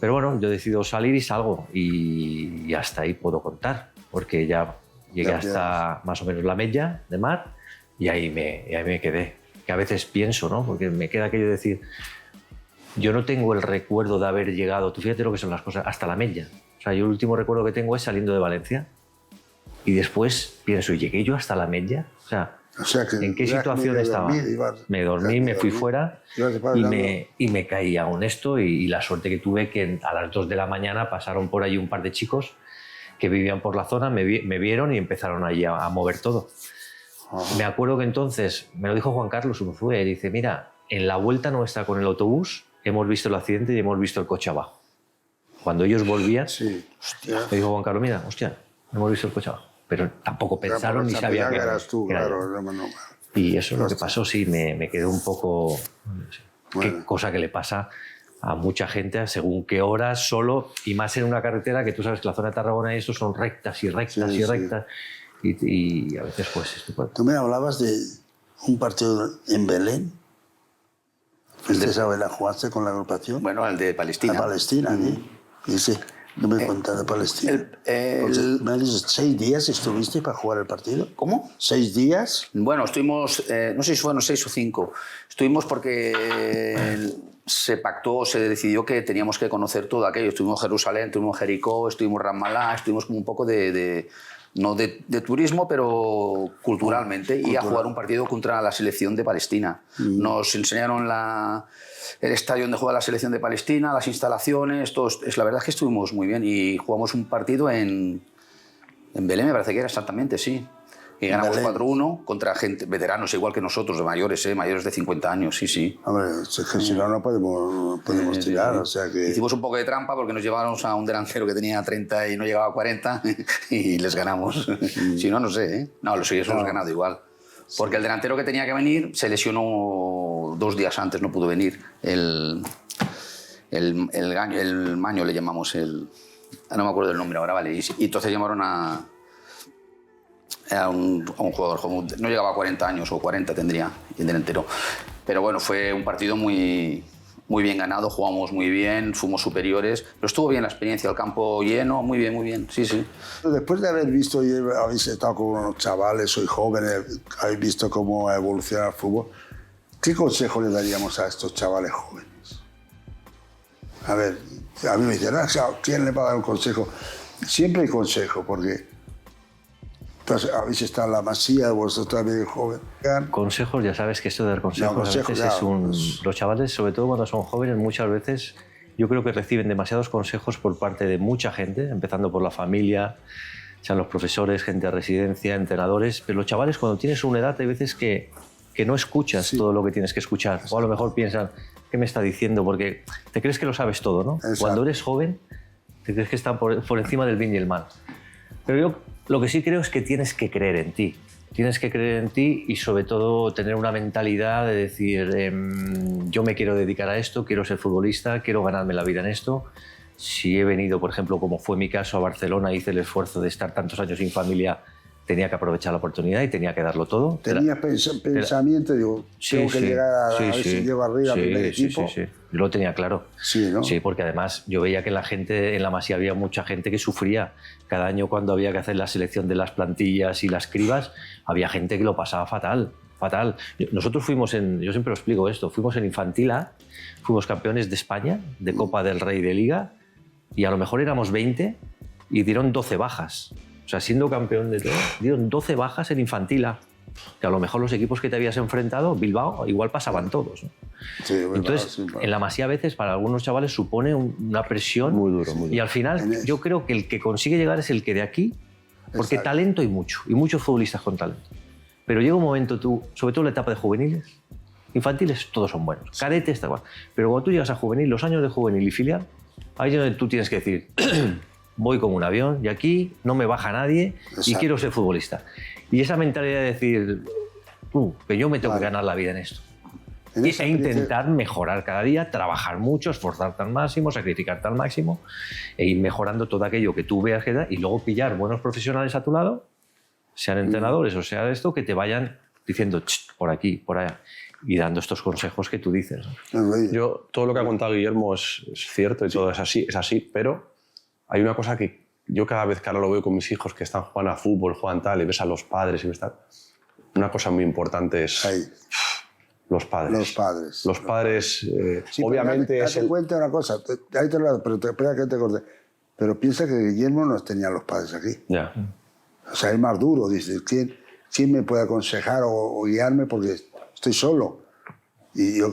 C: Pero bueno, yo decido salir y salgo, y hasta ahí puedo contar, porque ya llegué hasta más o menos la Mella de mar y ahí me quedé. Que a veces pienso, ¿no? Porque me queda aquello de decir, yo no tengo el recuerdo de haber llegado, tú fíjate lo que son las cosas, hasta la Mella. O sea, yo el último recuerdo que tengo es saliendo de Valencia y después pienso, ¿llegué yo hasta la Mella? O sea ¿en qué situación estaba? Me dormí, me fui fuera y me caí a honesto, y la suerte que tuve que a las 2 de la mañana pasaron por ahí un par de chicos que vivían por la zona, me vieron y empezaron allí a mover todo. Me acuerdo que entonces, me lo dijo Juan Carlos Unzué, dice, mira, en la vuelta nuestra con el autobús hemos visto el accidente y hemos visto el coche abajo. Cuando ellos volvían, me dijo Juan Carlos, mira, hostia, hemos visto el coche abajo. Pero tampoco pensaron ni sabían que
D: eras tú, claro.
C: Y eso es lo que pasó, sí, me quedó un poco... No sé, qué cosa que le pasa a mucha gente según qué horas, solo, y más en una carretera que tú sabes que la zona de Tarragona y eso son rectas y rectas y rectas, y a veces pues esto.
D: Tú me hablabas de un partido en Belén. ¿Fuiste a Belén? ¿Jugaste con la agrupación?
B: Bueno, el de Palestina.
D: De Palestina, ¿sí? Sí. No me cuentas de Palestina. ¿Me dices 6 días estuviste para jugar el partido?
B: ¿Cómo?
D: 6 días.
B: Bueno, estuvimos, no sé si fueron 6 o 5. Estuvimos porque se pactó, se decidió que teníamos que conocer todo aquello. Estuvimos en Jerusalén, estuvimos en Jericó, estuvimos en Ramallah, estuvimos como un poco no de turismo, pero culturalmente, y a jugar un partido contra la selección de Palestina. Nos enseñaron el estadio donde juega la selección de Palestina, las instalaciones, todo. La verdad es que estuvimos muy bien y jugamos un partido en Belén, me parece que era exactamente, sí. Y ganamos 4-1 contra gente, veteranos igual que nosotros, de mayores, mayores de 50 años, sí, sí.
D: Hombre, es que si no podemos tirar, o sea que...
B: Hicimos un poco de trampa porque nos llevamos a un delantero que tenía 30 y no llegaba a 40 y les ganamos. Si no, no sé, ¿eh? No, los hemos ganado igual. Porque el delantero que tenía que venir se lesionó 2 días antes, no pudo venir. el maño le llamamos no me acuerdo del nombre ahora, vale. Y entonces llamaron a un jugador, no llegaba a 40 años o 40 tendría, el delantero. Pero bueno, fue un partido muy bien ganado, jugamos muy bien, fuimos superiores, pero estuvo bien la experiencia, el campo lleno, muy bien, sí.
D: Después de haber visto y habéis estado con unos chavales, sois jóvenes, habéis visto cómo evoluciona el fútbol, ¿qué consejo le daríamos a estos chavales jóvenes? A ver, a mí me dicen, ¿quién le va a dar un consejo? Siempre hay consejo, porque entonces, habéis estado en la Masía, vosotros también joven.
C: Consejos, ya sabes que esto de dar consejos a veces es los chavales, sobre todo cuando son jóvenes, muchas veces yo creo que reciben demasiados consejos por parte de mucha gente, empezando por la familia, sean los profesores, gente de residencia, entrenadores, pero los chavales cuando tienes una edad hay veces que no escuchas todo lo que tienes que escuchar, o a lo mejor piensan, ¿qué me está diciendo? Porque te crees que lo sabes todo, ¿no?
D: Exacto.
C: Cuando eres joven, te crees que está por encima del bien y el mal. Pero yo lo que sí creo es que tienes que creer en ti. Tienes que creer en ti y sobre todo tener una mentalidad de decir yo me quiero dedicar a esto, quiero ser futbolista, quiero ganarme la vida en esto. Si he venido, por ejemplo, como fue mi caso, a Barcelona, hice el esfuerzo de estar tantos años sin familia, tenía que aprovechar la oportunidad y tenía que darlo todo.
D: Tenías pensamiento, digo, tengo que llegar a ver si llego arriba al primer equipo.
C: Sí. Yo lo tenía claro.
D: Sí, ¿no?
C: Sí, porque además yo veía que en la Masía había mucha gente que sufría. Cada año cuando había que hacer la selección de las plantillas y las cribas, había gente que lo pasaba fatal. Nosotros fuimos yo siempre lo explico esto, fuimos en Infantil A, fuimos campeones de España, de Copa del Rey de Liga, y a lo mejor éramos 20 y dieron 12 bajas. O sea, siendo campeón de todo, dieron 12 bajas en Infantil A. Que a lo mejor los equipos que te habías enfrentado, Bilbao, igual pasaban todos, ¿no?
D: Sí,
C: entonces, en la Masía a veces para algunos chavales supone una presión
A: muy duro.
C: Y al final yo creo que el que consigue llegar es el que de aquí, porque
D: Exacto.
C: talento hay mucho, y muchos futbolistas con talento. Pero llega un momento tú, sobre todo en la etapa de juveniles, infantiles todos son buenos, cadetes está igual, pero cuando tú llegas a juvenil, los años de juvenil y filial, ahí es donde tú tienes que decir voy como un avión y aquí no me baja nadie. Exacto. Y quiero ser futbolista. Y esa mentalidad de decir, que yo me tengo que ganar la vida en esto. E intentar mejorar cada día, trabajar mucho, esforzarte al máximo, sacrificarte al máximo e ir mejorando todo aquello que tú veas que da y luego pillar buenos profesionales a tu lado, sean entrenadores o sea esto, que te vayan diciendo por aquí, por allá y dando estos consejos que tú dices.
A: Yo, todo lo que ha contado Guillermo es cierto y todo es así, pero hay una cosa que yo cada vez que ahora lo veo con mis hijos que están jugando a fútbol, juegan tal, y ves a los padres y ves tal, una cosa muy importante es los padres. Los padres,
D: sí,
A: obviamente
D: es el... cuenta una cosa, ahí te lo, pero espera que te corte. Pero piensa que Guillermo no tenía los padres aquí.
A: Ya.
D: O sea, es más duro, dice, ¿quién me puede aconsejar o guiarme? Porque estoy solo. Y yo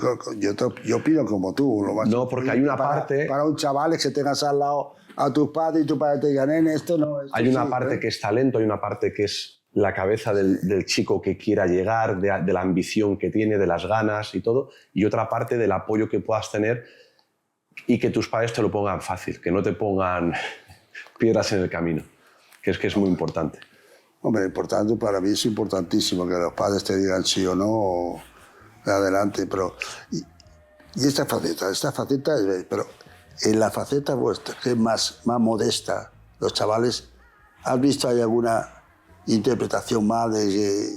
D: opino como tú. Lo más
A: no, porque hay una parte...
D: Para un chaval es que tengas al lado a tus padres y tu padre te diga, nene, esto no... Esto
A: hay una parte que es talento, hay una parte que es la cabeza del chico que quiera llegar, de la ambición que tiene, de las ganas y todo, y otra parte del apoyo que puedas tener y que tus padres te lo pongan fácil, que no te pongan piedras en el camino, que es muy importante.
D: Hombre, importante, para mí es importantísimo que los padres te digan sí o no, o de adelante, pero... Y esta faceta, pero en la faceta vuestra, que es más modesta, los chavales, ¿has visto hay alguna interpretación más de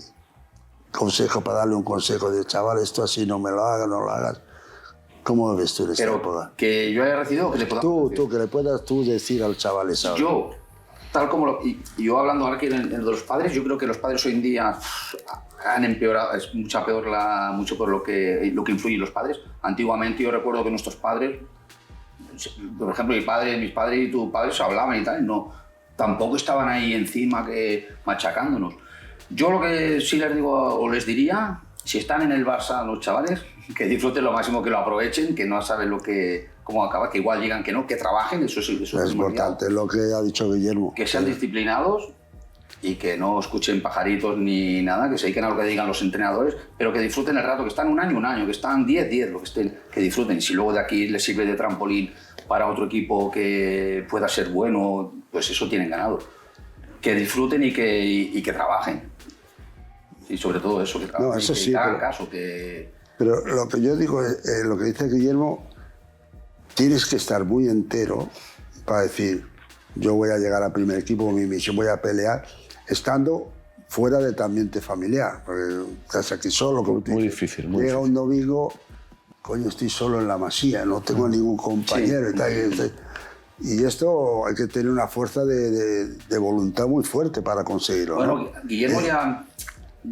D: consejo para darle un consejo de chaval, esto así no me lo hagas, no lo hagas? ¿Cómo lo ves tú en esta época?
B: Que yo haya recibido, que le pueda
D: tú, que le puedas tú decir al chaval esa.
B: Yo, tal como yo hablando ahora que en de los padres, yo creo que los padres hoy en día han empeorado, es mucho por lo que influyen los padres. Antiguamente yo recuerdo que nuestros padres, por ejemplo mis padres y tu padre se hablaban y tal, no, tampoco estaban ahí encima machacándonos. Yo lo que sí les digo o les diría, si están en el Barça los chavales, que disfruten lo máximo, que lo aprovechen, que no saben cómo acaba, que igual digan que no, que trabajen, eso es
D: importante lo que ha dicho Guillermo.
B: Que sean disciplinados y que no escuchen pajaritos ni nada, que se dediquen a lo que digan los entrenadores, pero que disfruten el rato, que están un año, que están 10, lo que estén, que disfruten. Y si luego de aquí les sirve de trampolín para otro equipo que pueda ser bueno, pues eso tienen ganado. Que disfruten y que trabajen. Y sobre todo eso, que trabajen,
D: no, eso sí,
B: hagan caso.
D: Pero lo que yo digo, lo que dice Guillermo, tienes que estar muy entero para decir, yo voy a llegar al primer equipo, mi misión, voy a pelear, estando fuera de tu ambiente familiar, porque estás aquí solo. Como
A: muy difícil, muy
D: llega
A: difícil.
D: un domingo, coño, estoy solo en la Masía, no tengo ningún compañero y tal. Y esto hay que tener una fuerza de voluntad muy fuerte para conseguirlo.
E: Bueno,
D: ¿no?
E: Guillermo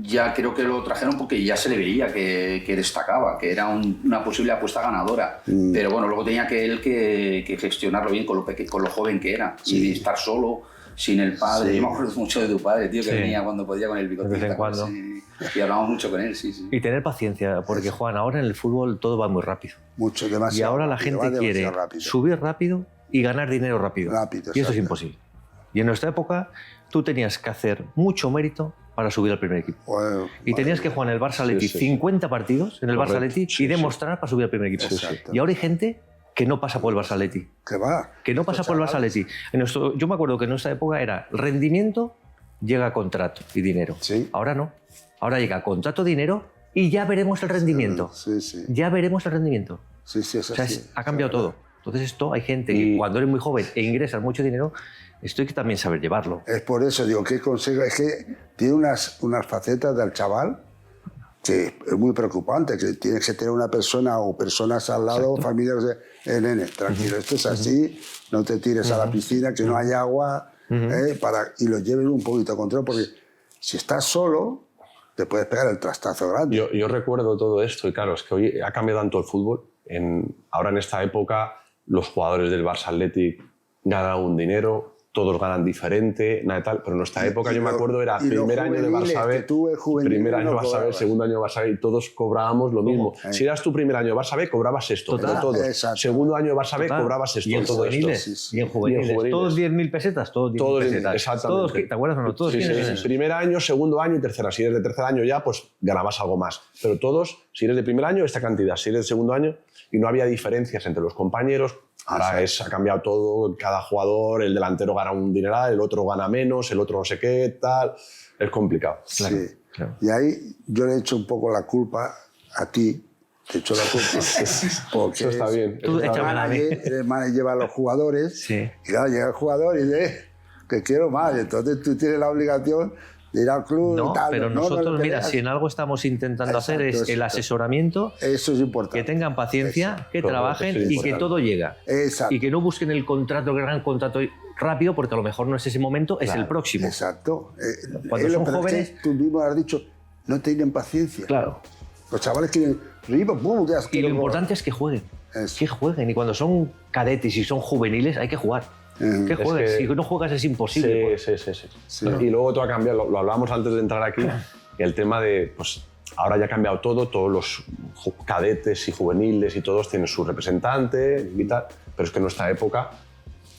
E: ya creo que lo trajeron porque ya se le veía que destacaba, que era una posible apuesta ganadora. Pero bueno, luego tenía que gestionarlo bien con lo joven que era. Y estar solo, sin el padre.
D: Sí.
E: Yo me acuerdo mucho de tu padre, tío, que
C: Sí.
E: venía cuando podía con el bigote.
C: De vez en cuando.
E: Y hablábamos mucho con él, sí, sí.
C: Y tener paciencia, porque Juan, ahora en el fútbol todo va muy rápido.
D: Mucho,
C: Y
D: demasiado.
C: ahora la
D: rápido,
C: gente
D: va
C: quiere
D: demasiado rápido.
C: subir rápido y ganar dinero rápido.
D: Rápido,
C: Y eso es
D: exacto.
C: imposible. Y en nuestra época tú tenías que hacer mucho mérito para subir al primer equipo.
D: Bueno,
C: Y tenías que jugar en el Barça Atleti
A: sí.
C: 50 partidos en el
A: Correcto.
C: Barça Atleti
A: Sí,
C: y
A: sí.
C: demostrar para subir al primer equipo.
D: Exacto.
C: Y ahora hay gente que no pasa por el Barça Atleti.
D: que va.
C: Que no pasa por el Barça Atleti. Yo me acuerdo que en nuestra época era rendimiento, llega contrato y dinero.
D: Sí.
C: Ahora no. Ahora llega contrato, dinero y ya veremos el rendimiento.
D: Sí, sí.
C: Ya veremos el rendimiento.
D: Sí, sí, es
C: O sea,
D: así.
C: ha cambiado todo. Entonces esto hay gente que
A: Y-
C: cuando eres muy joven e ingresas mucho dinero, esto hay que también saber llevarlo.
D: Es por eso, digo, ¿qué consejo? Es que tiene unas facetas del chaval que es muy preocupante, que tienes que tener una persona o personas al lado, familias, nene, tranquilo, esto es así, no te tires a la piscina, que no hay agua, y lo lleves un poquito a control, porque si estás solo, te puedes pegar el trastazo grande.
A: Yo recuerdo todo esto y claro, es que hoy ha cambiado tanto el fútbol. Ahora en esta época los jugadores del Barça Athletic ganan un dinero, todos ganan diferente, nada de tal, pero en nuestra época yo me acuerdo era
D: y los
A: primer año de
D: juveniles,
A: Barça
D: que
A: B,
D: tú, el juvenil,
A: primer año
D: no
A: Barça B,
D: cobrabas.
A: segundo año Barça B y todos cobrábamos lo mismo. Si eras tu primer año de Barça B, cobrabas esto,
C: Total.
A: pero todos.
D: Exacto.
A: Segundo año de Barça B,
C: Total.
A: cobrabas esto,
C: Y en
A: todo esto.
C: juveniles.
D: Sí, sí.
C: Y en juveniles.
A: Y en juveniles.
C: Todos 10.000 pesetas, todos 10.000
A: Todos,
C: pesetas.
A: exactamente.
C: Todos, ¿te acuerdas o no? Todos
A: Sí, sí,
C: 15
A: sí. Primer año, segundo año y tercera. Si eres de tercer año ya, pues ganabas algo más. Pero todos, si eres de primer año, esta cantidad. Si eres de segundo año, y no había diferencias entre los compañeros. Ahora ha cambiado todo, cada jugador, el delantero gana un dineral, el otro gana menos, el otro no sé qué, tal. Es complicado.
C: Claro,
D: Sí.
C: claro.
D: Y ahí yo le he hecho un poco la culpa a ti, te he hecho la culpa. Porque
A: Eso está bien.
C: Tú
A: eso está
C: échame
A: bien.
C: la-
D: eres manager a los jugadores,
C: Sí.
D: y claro, llega el jugador y dice, que quiero más, entonces tú tienes la obligación de ir al club
C: No,
D: y tal.
C: pero
D: no
C: nosotros,
D: le
C: mira,
D: peleas.
C: si en algo estamos intentando hacer es
D: Exacto,
C: el
D: exacto.
C: asesoramiento,
D: Eso es importante.
C: que tengan paciencia, que
A: Correcto,
C: trabajen
A: sí,
C: y que
A: importante.
C: todo llega.
D: Exacto.
C: Y que no busquen el contrato, el gran contrato rápido, porque a lo mejor no es ese momento, es el próximo.
D: Exacto.
C: Cuando son
D: pero es que
C: jóvenes-
D: tú mismo has dicho, no tienen paciencia.
C: Claro.
D: Los chavales quieren, pum, ya
C: Y lo
D: quiero
C: importante es que jueguen.
D: Eso.
C: Que jueguen. Y cuando son cadetes y son juveniles, hay que jugar. Que
A: Es
C: jueguen.
A: que-
C: Si no juegas es imposible.
A: Sí,
C: pues.
A: sí, sí, sí.
D: Sí.
A: Y luego todo ha cambiado, lo hablábamos antes de entrar aquí, el tema de, pues ahora ya ha cambiado todo, todos los cadetes y juveniles y todos tienen su representante y tal, pero es que en nuestra época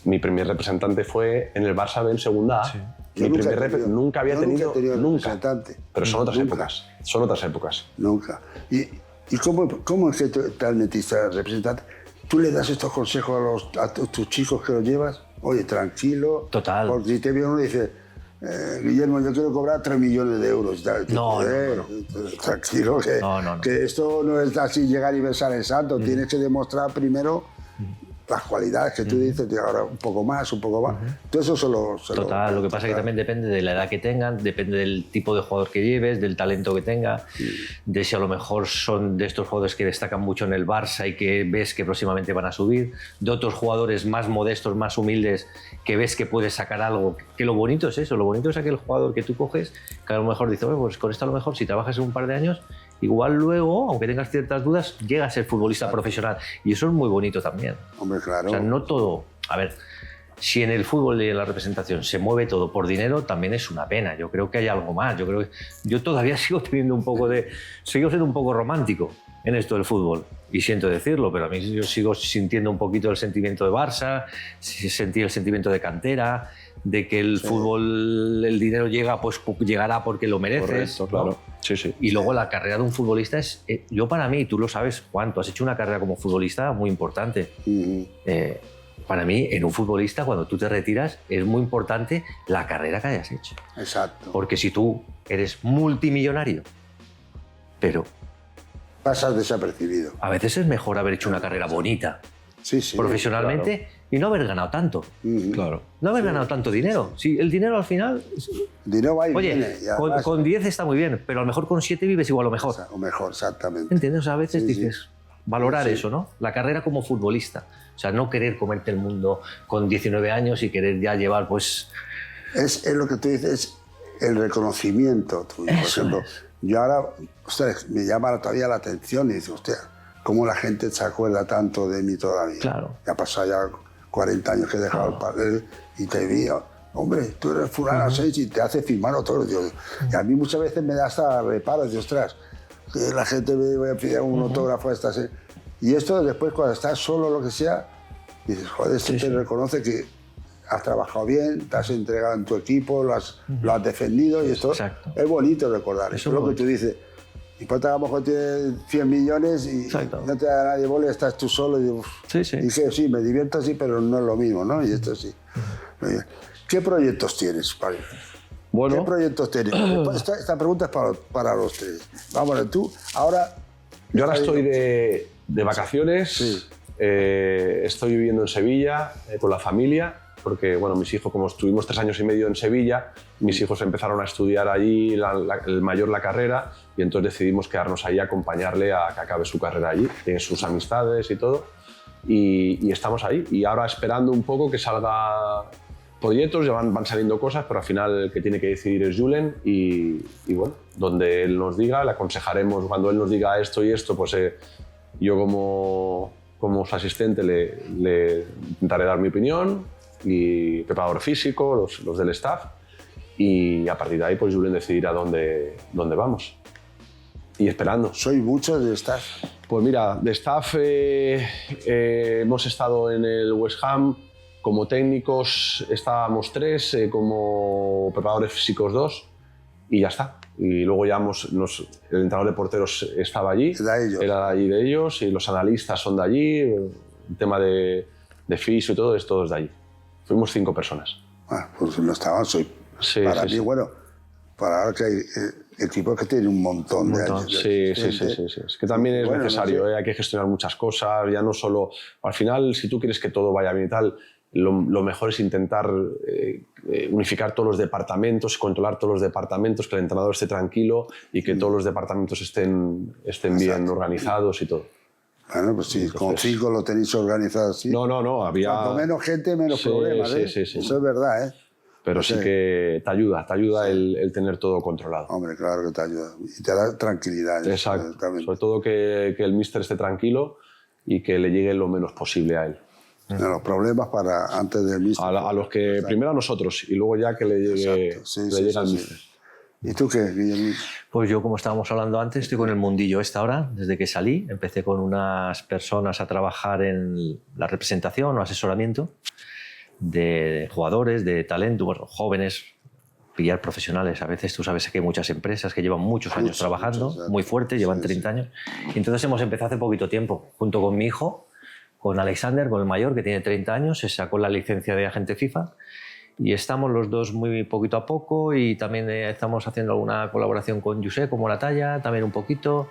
A: mi primer representante fue en el Barça B en segunda A.
D: Yo
A: Mi
D: nunca
A: primer
D: he tenido-
A: nunca había
D: yo nunca
A: tenido,
D: he tenido
A: nunca.
D: representante.
A: Pero son otras
D: Nunca.
A: épocas, son otras épocas.
D: Nunca. ¿Y cómo es que te metiste a representante? ¿Tú le das estos consejos a tus chicos que los llevas? Oye, tranquilo.
C: Total.
D: Porque si te viene uno y dice, Guillermo, yo quiero cobrar 3 millones de euros. Y tal.
C: No,
D: Tranquilo, que,
C: No.
D: que esto no es así llegar y besar el santo. Tienes que demostrar primero las cualidades que tú dices, tío, ahora un poco más, un poco más. Todo eso
C: Total, lo que pasa es que también depende de la edad que tengan, depende del tipo de jugador que lleves, del talento que tenga, de si a lo mejor son de estos jugadores que destacan mucho en el Barça y que ves que próximamente van a subir, de otros jugadores más modestos, más humildes, que ves que puedes sacar algo. Que lo bonito es eso, lo bonito es aquel jugador que tú coges, que a lo mejor dices, bueno, pues con esto a lo mejor si trabajas en un par de años, igual luego, aunque tengas ciertas dudas, llegas a ser futbolista profesional. Y eso es muy bonito también.
D: Hombre, claro.
C: O sea, no todo. A ver, si en el fútbol y en la representación se mueve todo por dinero, también es una pena. Yo creo que hay algo más. Yo todavía sigo teniendo un poco de. Sigo siendo un poco romántico en esto del fútbol. Y siento decirlo, pero a mí yo sigo sintiendo un poquito el sentimiento de Barça, sentí el sentimiento de cantera, de que el fútbol, el dinero llega, pues llegará porque lo mereces.
A: Correcto,
C: ¿no?
A: claro. Sí, sí.
C: Y luego la carrera de un futbolista es. Yo, para mí, tú lo sabes, Juan, tú has hecho una carrera como futbolista muy importante.
D: Ujú.
C: Para mí, en un futbolista, cuando tú te retiras, es muy importante la carrera que hayas hecho.
D: Exacto.
C: Porque si tú eres multimillonario, pero
D: Pasas desapercibido.
C: a veces es mejor haber hecho una carrera bonita
D: Sí, sí,
C: profesionalmente y no haber ganado tanto.
A: Claro.
C: No haber ganado tanto dinero. Sí, el dinero al final...
D: Dinero va y
C: Oye,
D: viene. Y además,
C: con 10 está muy bien, pero a lo mejor con 7 vives igual o mejor.
D: o mejor, exactamente.
C: ¿Entiendes? O sea, a veces
D: Sí, sí.
C: dices, valorar
D: Sí.
C: eso, ¿no? La carrera como futbolista. O sea, no querer comerte el mundo con 19 años y querer ya llevar, pues...
D: Es lo que tú dices, el reconocimiento tuyo. Por
C: Eso
D: ejemplo,
C: es.
D: yo ahora, ostras, me llama todavía la atención y digo, hostia, ¿cómo la gente se acuerda tanto de mí todavía?
C: Claro.
D: Ya ha pasado ya 40 años que he dejado el papel y te vi, hombre, tú eres fulano 6 y te hace firmar otro. Y a mí muchas veces me da hasta reparo, digo, ostras, que la gente me voy a pedir un autógrafo a esta serie. Y esto después, cuando estás solo, lo que sea, dices, joder, esto te reconoce que has trabajado bien, te has entregado en tu equipo, lo has defendido y esto
C: Exacto.
D: es bonito recordar.
C: Eso
D: Eso es lo
C: es
D: que tú dices. Importa que a lo mejor tienes 100 millones y
C: Exacto.
D: no te da nadie bola, estás tú solo y digo,
C: Sí, sí.
D: dije, sí, me divierto así, pero no es lo mismo, ¿no? Y esto sí. Muy bien. ¿Qué proyectos tienes, Pablo? ¿Qué
A: Bueno,
D: proyectos tienes? Esta pregunta es para los tres. Vamos, tú ahora...
A: yo ahora estoy de vacaciones.
D: Sí.
A: Estoy viviendo en Sevilla con la familia, porque bueno, mis hijos, como estuvimos 3 años y medio en Sevilla, mis hijos empezaron a estudiar allí, el mayor la carrera, y entonces decidimos quedarnos ahí a acompañarle a que acabe su carrera allí. Tiene sus amistades y todo, y estamos ahí. Y ahora esperando un poco que salga proyectos, ya van saliendo cosas, pero al final el que tiene que decidir es Julen, y bueno, donde él nos diga, le aconsejaremos. Cuando él nos diga esto y esto, pues yo como su asistente le intentaré dar mi opinión, y preparador físico, los del staff, y a partir de ahí pues Julen decidirá dónde vamos. Y esperando.
D: Soy muchos de estas.
A: Pues mira, de staff hemos estado en el West Ham, como técnicos estábamos 3, como preparadores físicos 2, y ya está. Y luego ya el entrenador de porteros estaba allí, era allí de ellos, y los analistas son de allí, el tema de fisio y todo es todos de allí. Fuimos 5 personas.
D: Bueno, pues no estaban, para mí, bueno, para ahora que hay equipos que tienen un montón de años.
A: Sí. Es que también es necesario, hay que gestionar muchas cosas, ya no solo... Al final, si tú quieres que todo vaya bien y tal, lo mejor es intentar unificar todos los departamentos, controlar todos los departamentos, que el entrenador esté tranquilo y que todos los departamentos estén bien organizados y todo.
D: Bueno, pues sí, con 5 lo tenéis organizado así.
A: No, había...
D: Cuanto menos gente, menos problemas, ¿eh?
A: Sí.
D: Eso es verdad, ¿eh?
A: Pero sí que te ayuda el tener todo controlado.
D: Hombre, claro que te ayuda. Y te da tranquilidad.
A: Exacto. Sobre todo que el míster esté tranquilo y que le llegue lo menos posible a él.
D: Los problemas para antes del míster.
A: A los que... Exacto. Primero a nosotros y luego ya que le llegue, al míster.
D: ¿Y tú qué, Guillermo?
C: Pues yo, como estábamos hablando antes, estoy con el mundillo ahora. Desde que salí, empecé con unas personas a trabajar en la representación o asesoramiento de jugadores, de talento, bueno, jóvenes, pillar profesionales. A veces tú sabes que hay muchas empresas que llevan muchos años trabajando, muy fuertes, llevan 30 años. Y entonces hemos empezado hace poquito tiempo, junto con mi hijo, con Alexander, con el mayor, que tiene 30 años, se sacó la licencia de agente FIFA. Y estamos los dos muy poquito a poco, y también estamos haciendo alguna colaboración con Josep, como La Talla, también un poquito,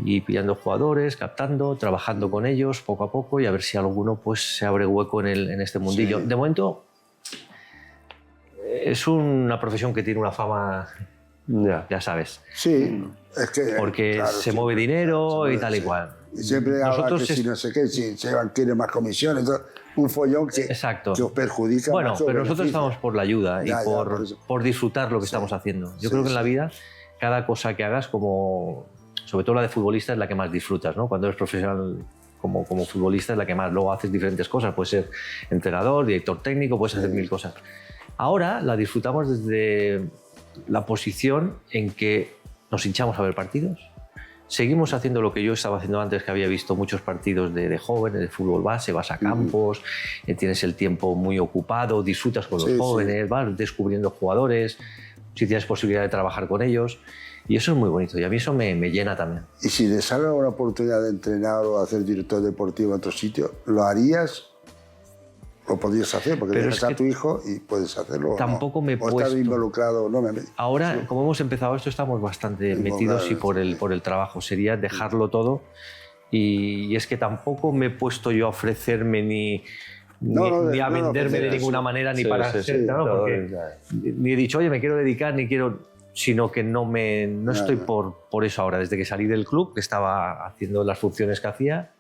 C: y pillando jugadores, captando, trabajando con ellos poco a poco, y a ver si alguno pues se abre hueco en este mundillo. Sí. De momento es una profesión que tiene una fama, ya sabes.
D: Sí, es que...
C: Porque claro, se mueve dinero y tal y cual.
D: Y siempre habla que si no sé qué, si se quiere más comisiones, un follón que os perjudica.
C: Bueno, pero nosotros estamos por la ayuda y por disfrutar lo que estamos haciendo. Yo creo que en la vida, cada cosa que hagas, como sobre todo la de futbolista, es la que más disfrutas, ¿no? Cuando eres profesional como futbolista es la que más. Luego haces diferentes cosas, puedes ser entrenador, director técnico, puedes hacer 1000 cosas. Ahora la disfrutamos desde la posición en que nos hinchamos a ver partidos. Seguimos haciendo lo que yo estaba haciendo antes, que había visto muchos partidos de jóvenes, de fútbol base, vas a campos, tienes el tiempo muy ocupado, disfrutas con los jóvenes, vas descubriendo jugadores, si tienes posibilidad de trabajar con ellos, y eso es muy bonito, y a mí eso me llena también.
D: ¿Y si te sale una oportunidad de entrenar o hacer director deportivo en otro sitio, lo harías? Lo podrías hacer, porque tienes a tu hijo y puedes hacerlo.
C: Tampoco me he puesto...
D: O estar involucrado.
C: Ahora, como hemos empezado esto, estamos bastante metidos, y por el trabajo. Sería dejarlo todo y es que tampoco me he puesto yo a ofrecerme ni a venderme de ninguna manera, ni para ser entrenador, porque ni he dicho, oye, me quiero dedicar, ni quiero, sino que no estoy por eso ahora. Desde que salí del club, que estaba haciendo las funciones que hacía,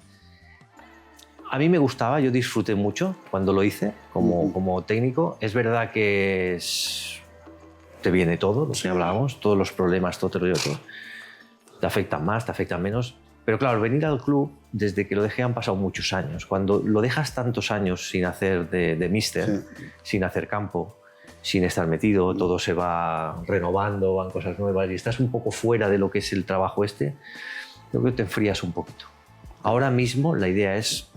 C: a mí me gustaba, yo disfruté mucho cuando lo hice como técnico. Es verdad que te viene todo, lo que hablábamos, todos los problemas, todo te lo digo, todo. Te afectan más, te afectan menos. Pero claro, venir al club, desde que lo dejé han pasado muchos años. Cuando lo dejas tantos años sin hacer de míster, sin hacer campo, sin estar metido, todo se va renovando, van cosas nuevas y estás un poco fuera de lo que es el trabajo este, yo creo que te enfrías un poquito. Ahora mismo la idea es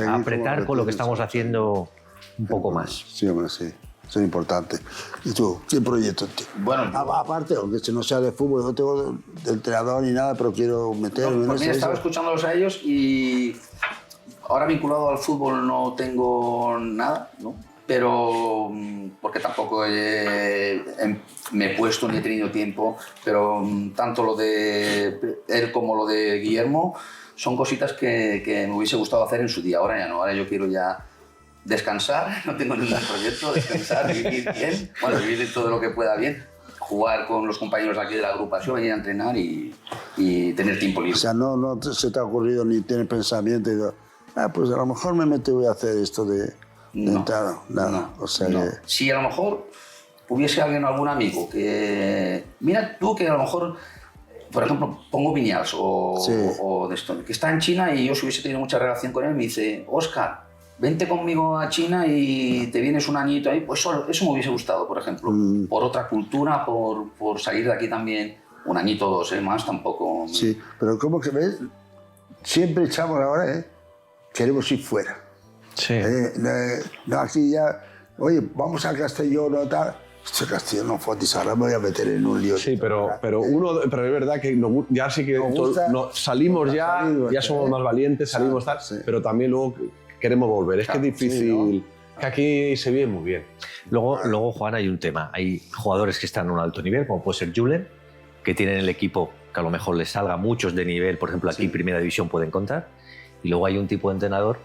C: apretar con lo que estamos haciendo un poco más.
D: Sí, hombre, sí. Eso es importante. ¿Y tú? ¿Qué proyecto tienes?
E: Bueno,
D: aparte, aunque no sea de fútbol, no tengo de entrenador ni nada, pero quiero meterme en
E: pues mira, estaba escuchándolos a ellos y ahora vinculado al fútbol no tengo nada, ¿no? Pero porque tampoco me he puesto ni he tenido tiempo, pero tanto lo de él como lo de Guillermo son cositas que me hubiese gustado hacer en su día. Ahora ya no, ahora yo quiero ya descansar, no tengo ningún proyecto, descansar, vivir bien, bueno, vivir todo lo que pueda bien, jugar con los compañeros aquí de la agrupación, venir a entrenar y tener tiempo libre.
D: O sea, no se te ha ocurrido ni tienes pensamiento y digo, pues a lo mejor me meto y voy a hacer esto de entrada, nada.
E: No,
D: o sea
E: no.
D: que...
E: Si a lo mejor hubiese algún amigo que... Mira tú que a lo mejor, por ejemplo, pongo Viñals o de esto, que está en China y yo si hubiese tenido mucha relación con él, me dice, Óscar, vente conmigo a China y te vienes un añito ahí, pues eso me hubiese gustado, por ejemplo, por otra cultura, por salir de aquí también, un añito o 2, más tampoco.
D: Sí, pero como que ves, siempre echamos ahora, queremos ir fuera.
C: Sí.
D: No, aquí ya, oye, vamos a Castellón o tal. Este Castellón no fue, ahora me voy a meter en un lío.
A: Sí, pero es verdad que ya sí que salimos ya somos más valientes, salimos tal, pero también luego queremos volver. Es que es difícil, que aquí se vive muy bien.
C: Luego, Juan, hay un tema. Hay jugadores que están a un alto nivel, como puede ser Julen, que tienen el equipo que a lo mejor les salga muchos de nivel, por ejemplo, aquí en Primera División pueden contar. Y luego hay un tipo de entrenador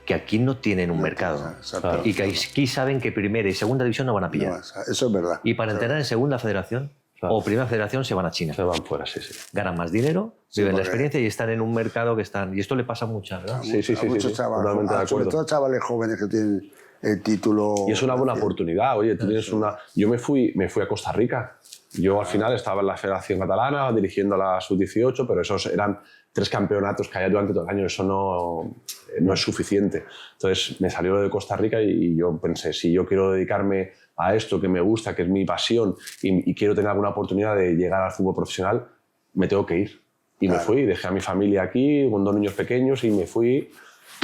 C: que aquí no tienen un mercado y que aquí saben que Primera y Segunda División no van a pillar.
D: No, eso es verdad.
C: Y para entrenar en Segunda Federación o Primera Federación se van a China.
A: Se van fuera, sí.
C: Ganan más dinero, viven la experiencia y están en un mercado que están... Y esto le pasa mucho, ¿verdad?
D: Sí. Muchos chavales,
A: totalmente de acuerdo.
D: sobre todo chavales jóvenes que tienen el título...
A: Y es una buena oportunidad. Oye, tú tienes una... Yo me fui a Costa Rica. Yo al final estaba en la Federación Catalana dirigiendo a la Sub-18, pero esos eran 3 campeonatos que había durante todo el año. Eso no es suficiente. Entonces me salió lo de Costa Rica y yo pensé, si yo quiero dedicarme a esto que me gusta, que es mi pasión, y quiero tener alguna oportunidad de llegar al fútbol profesional, me tengo que ir. Y me fui, dejé a mi familia aquí con 2 niños pequeños y me fui.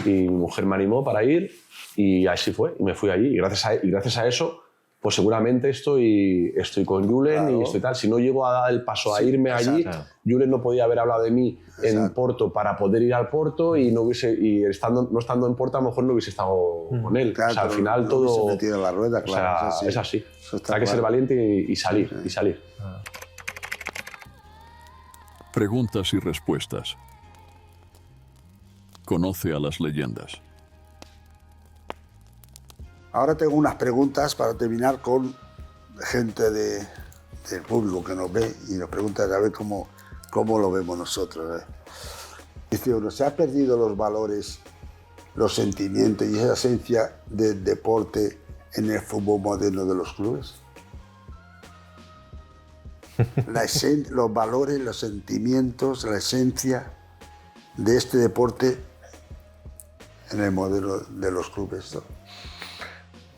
A: Y mi mujer me animó para ir y así fue. Y me fui allí. Y gracias a eso, pues seguramente estoy con Julen y estoy tal. Si no llego a dar el paso a irme allí, Julen no podía haber hablado de mí en Porto para poder ir al Porto y no estando en Porto a lo mejor no hubiese estado con él.
D: Claro,
A: o sea, al final
D: no
A: todo...
D: se metido en la rueda, claro.
A: O sea, es así. Hay que ser valiente y salir.
F: Preguntas y respuestas. Conoce a las leyendas.
D: Ahora tengo unas preguntas para terminar con gente del público que nos ve y nos pregunta a ver cómo lo vemos nosotros. Dice uno, ¿se han perdido los valores, los sentimientos y esa esencia del deporte en el fútbol moderno de los clubes? Los valores, los sentimientos, la esencia de este deporte en el modelo de los clubes, ¿no?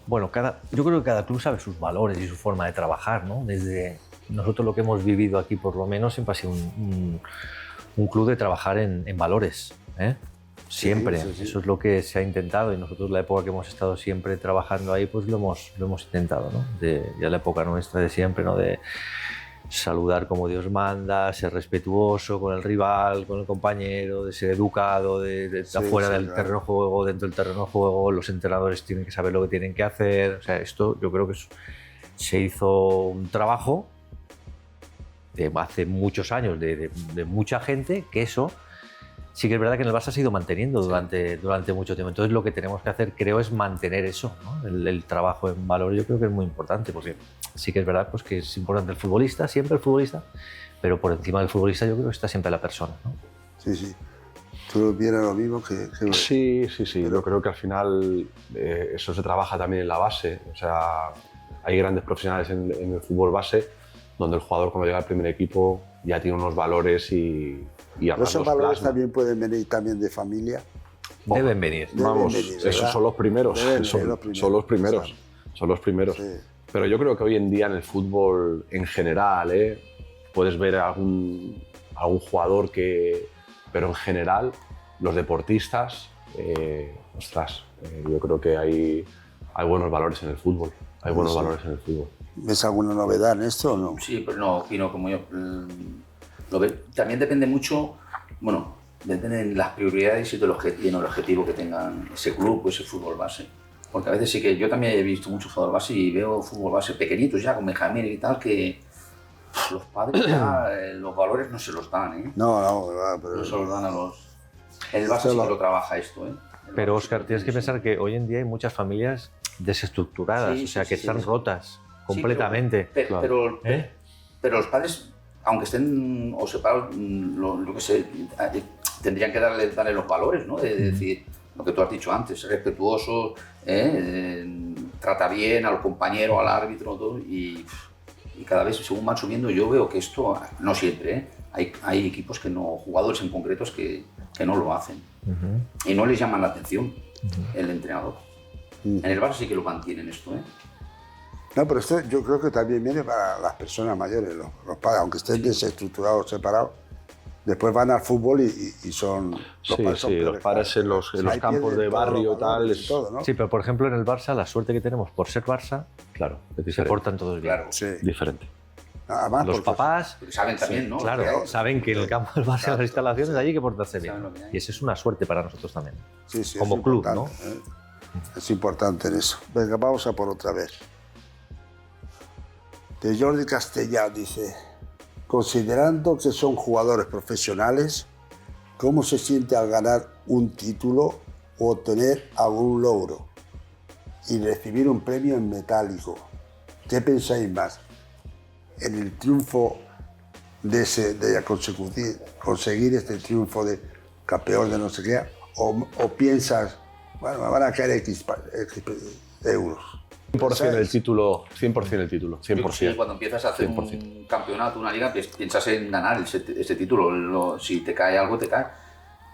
C: Bueno, yo creo que cada club sabe sus valores y su forma de trabajar, ¿no? Desde nosotros lo que hemos vivido aquí, por lo menos, siempre ha sido un club de trabajar en valores, ¿eh? Siempre. Sí. Eso es lo que se ha intentado y nosotros la época que hemos estado siempre trabajando ahí, pues lo hemos intentado, ¿no? Ya la época nuestra de siempre, ¿no? De saludar como Dios manda, ser respetuoso con el rival, con el compañero, de ser educado, de afuera del terreno de juego, dentro del terreno de juego, los entrenadores tienen que saber lo que tienen que hacer. O sea, esto yo creo que se hizo un trabajo de hace muchos años de mucha gente que eso sí que es verdad que en el Barça se ha ido manteniendo durante mucho tiempo. Entonces lo que tenemos que hacer, creo, es mantener eso, ¿no? El trabajo en valor yo creo que es muy importante, porque sí que es verdad pues, que es importante el futbolista, siempre el futbolista, pero por encima del futbolista yo creo que está siempre la persona, ¿no?
D: Sí, sí. ¿Tú opinas lo mismo que...?
A: Sí. Yo creo que al final eso se trabaja también en la base. O sea, hay grandes profesionales en el fútbol base donde el jugador cuando llega al primer equipo ya tiene unos valores y
D: ¿Pero esos valores también pueden venir también de familia?
C: Deben venir.
A: Vamos,
D: venir,
A: esos
D: ¿verdad?
A: son los primeros. Son los primeros.
D: Exacto.
A: Son los primeros.
D: Sí.
A: Pero yo creo que hoy en día en el fútbol en general, puedes ver algún jugador que... Pero en general, los deportistas, yo creo que hay buenos valores en el fútbol. Hay buenos valores en el fútbol.
D: ¿Ves alguna novedad en esto o no?
E: Sí, pero no opino como yo. También depende mucho, bueno, depende de las prioridades y del objetivo que tengan ese club o ese fútbol base. Porque a veces sí que yo también he visto mucho fútbol base y veo fútbol base pequeñitos ya, con Benjamín y tal, que los padres ya los valores no se los dan, ¿eh?
D: No, pero...
E: No se los dan a los... El Barça sí que lo trabaja esto, ¿eh?
C: Pero, Óscar, tienes que pensar que hoy en día hay muchas familias desestructuradas,
E: Sí,
C: o sea,
E: sí,
C: que
E: sí,
C: están
E: sí.
C: rotas
E: Sí,
C: completamente.
E: pero los padres, aunque estén o separados, lo que sé, tendrían que darle los valores, ¿no? De decir, lo que tú has dicho antes, ser respetuoso, trata bien al compañero, al árbitro, todo, y cada vez, según van subiendo, yo veo que esto, no siempre, hay equipos que no, jugadores en concretos que no lo hacen. Y no les llaman la atención el entrenador. En el Barça sí que lo mantienen esto, ¿eh?
D: No, pero esto yo creo que también viene para las personas mayores, los padres, aunque estén desestructurados, separados, después van al fútbol y son...
A: Los padres en los campos de barrio, tal...
D: Todo, ¿no?
C: Sí, pero por ejemplo en el Barça, la suerte que tenemos por ser Barça,
A: Claro, es
C: se portan todos bien.
E: Claro.
D: Sí.
A: diferente.
D: Además,
C: Los
D: porque-
C: papás,
E: Porque saben también, ¿no?
C: claro,
E: Que hay.
C: saben que en el campo del Barça, en las instalaciones, allí hay que portarse bien.
E: Saben lo que hay.
C: Y eso es una suerte para nosotros también.
D: Sí, sí,
C: como
D: es
C: club,
D: importante, ¿eh? Es importante en eso. Venga, vamos a por otra vez. De Jordi Castellà dice, considerando que son jugadores profesionales, ¿cómo se siente al ganar un título o obtener algún logro y recibir un premio en metálico? ¿Qué pensáis más? ¿En el triunfo de conseguir este triunfo de campeón de no sé qué? ¿O piensas, bueno, me van a caer X euros?
A: 100% el título, 100% el título,
E: Yo creo que
A: 100%.
E: cuando empiezas a hacer
A: 100%.
E: un campeonato, una liga, piensas en ganar ese título. Si te cae algo, te cae.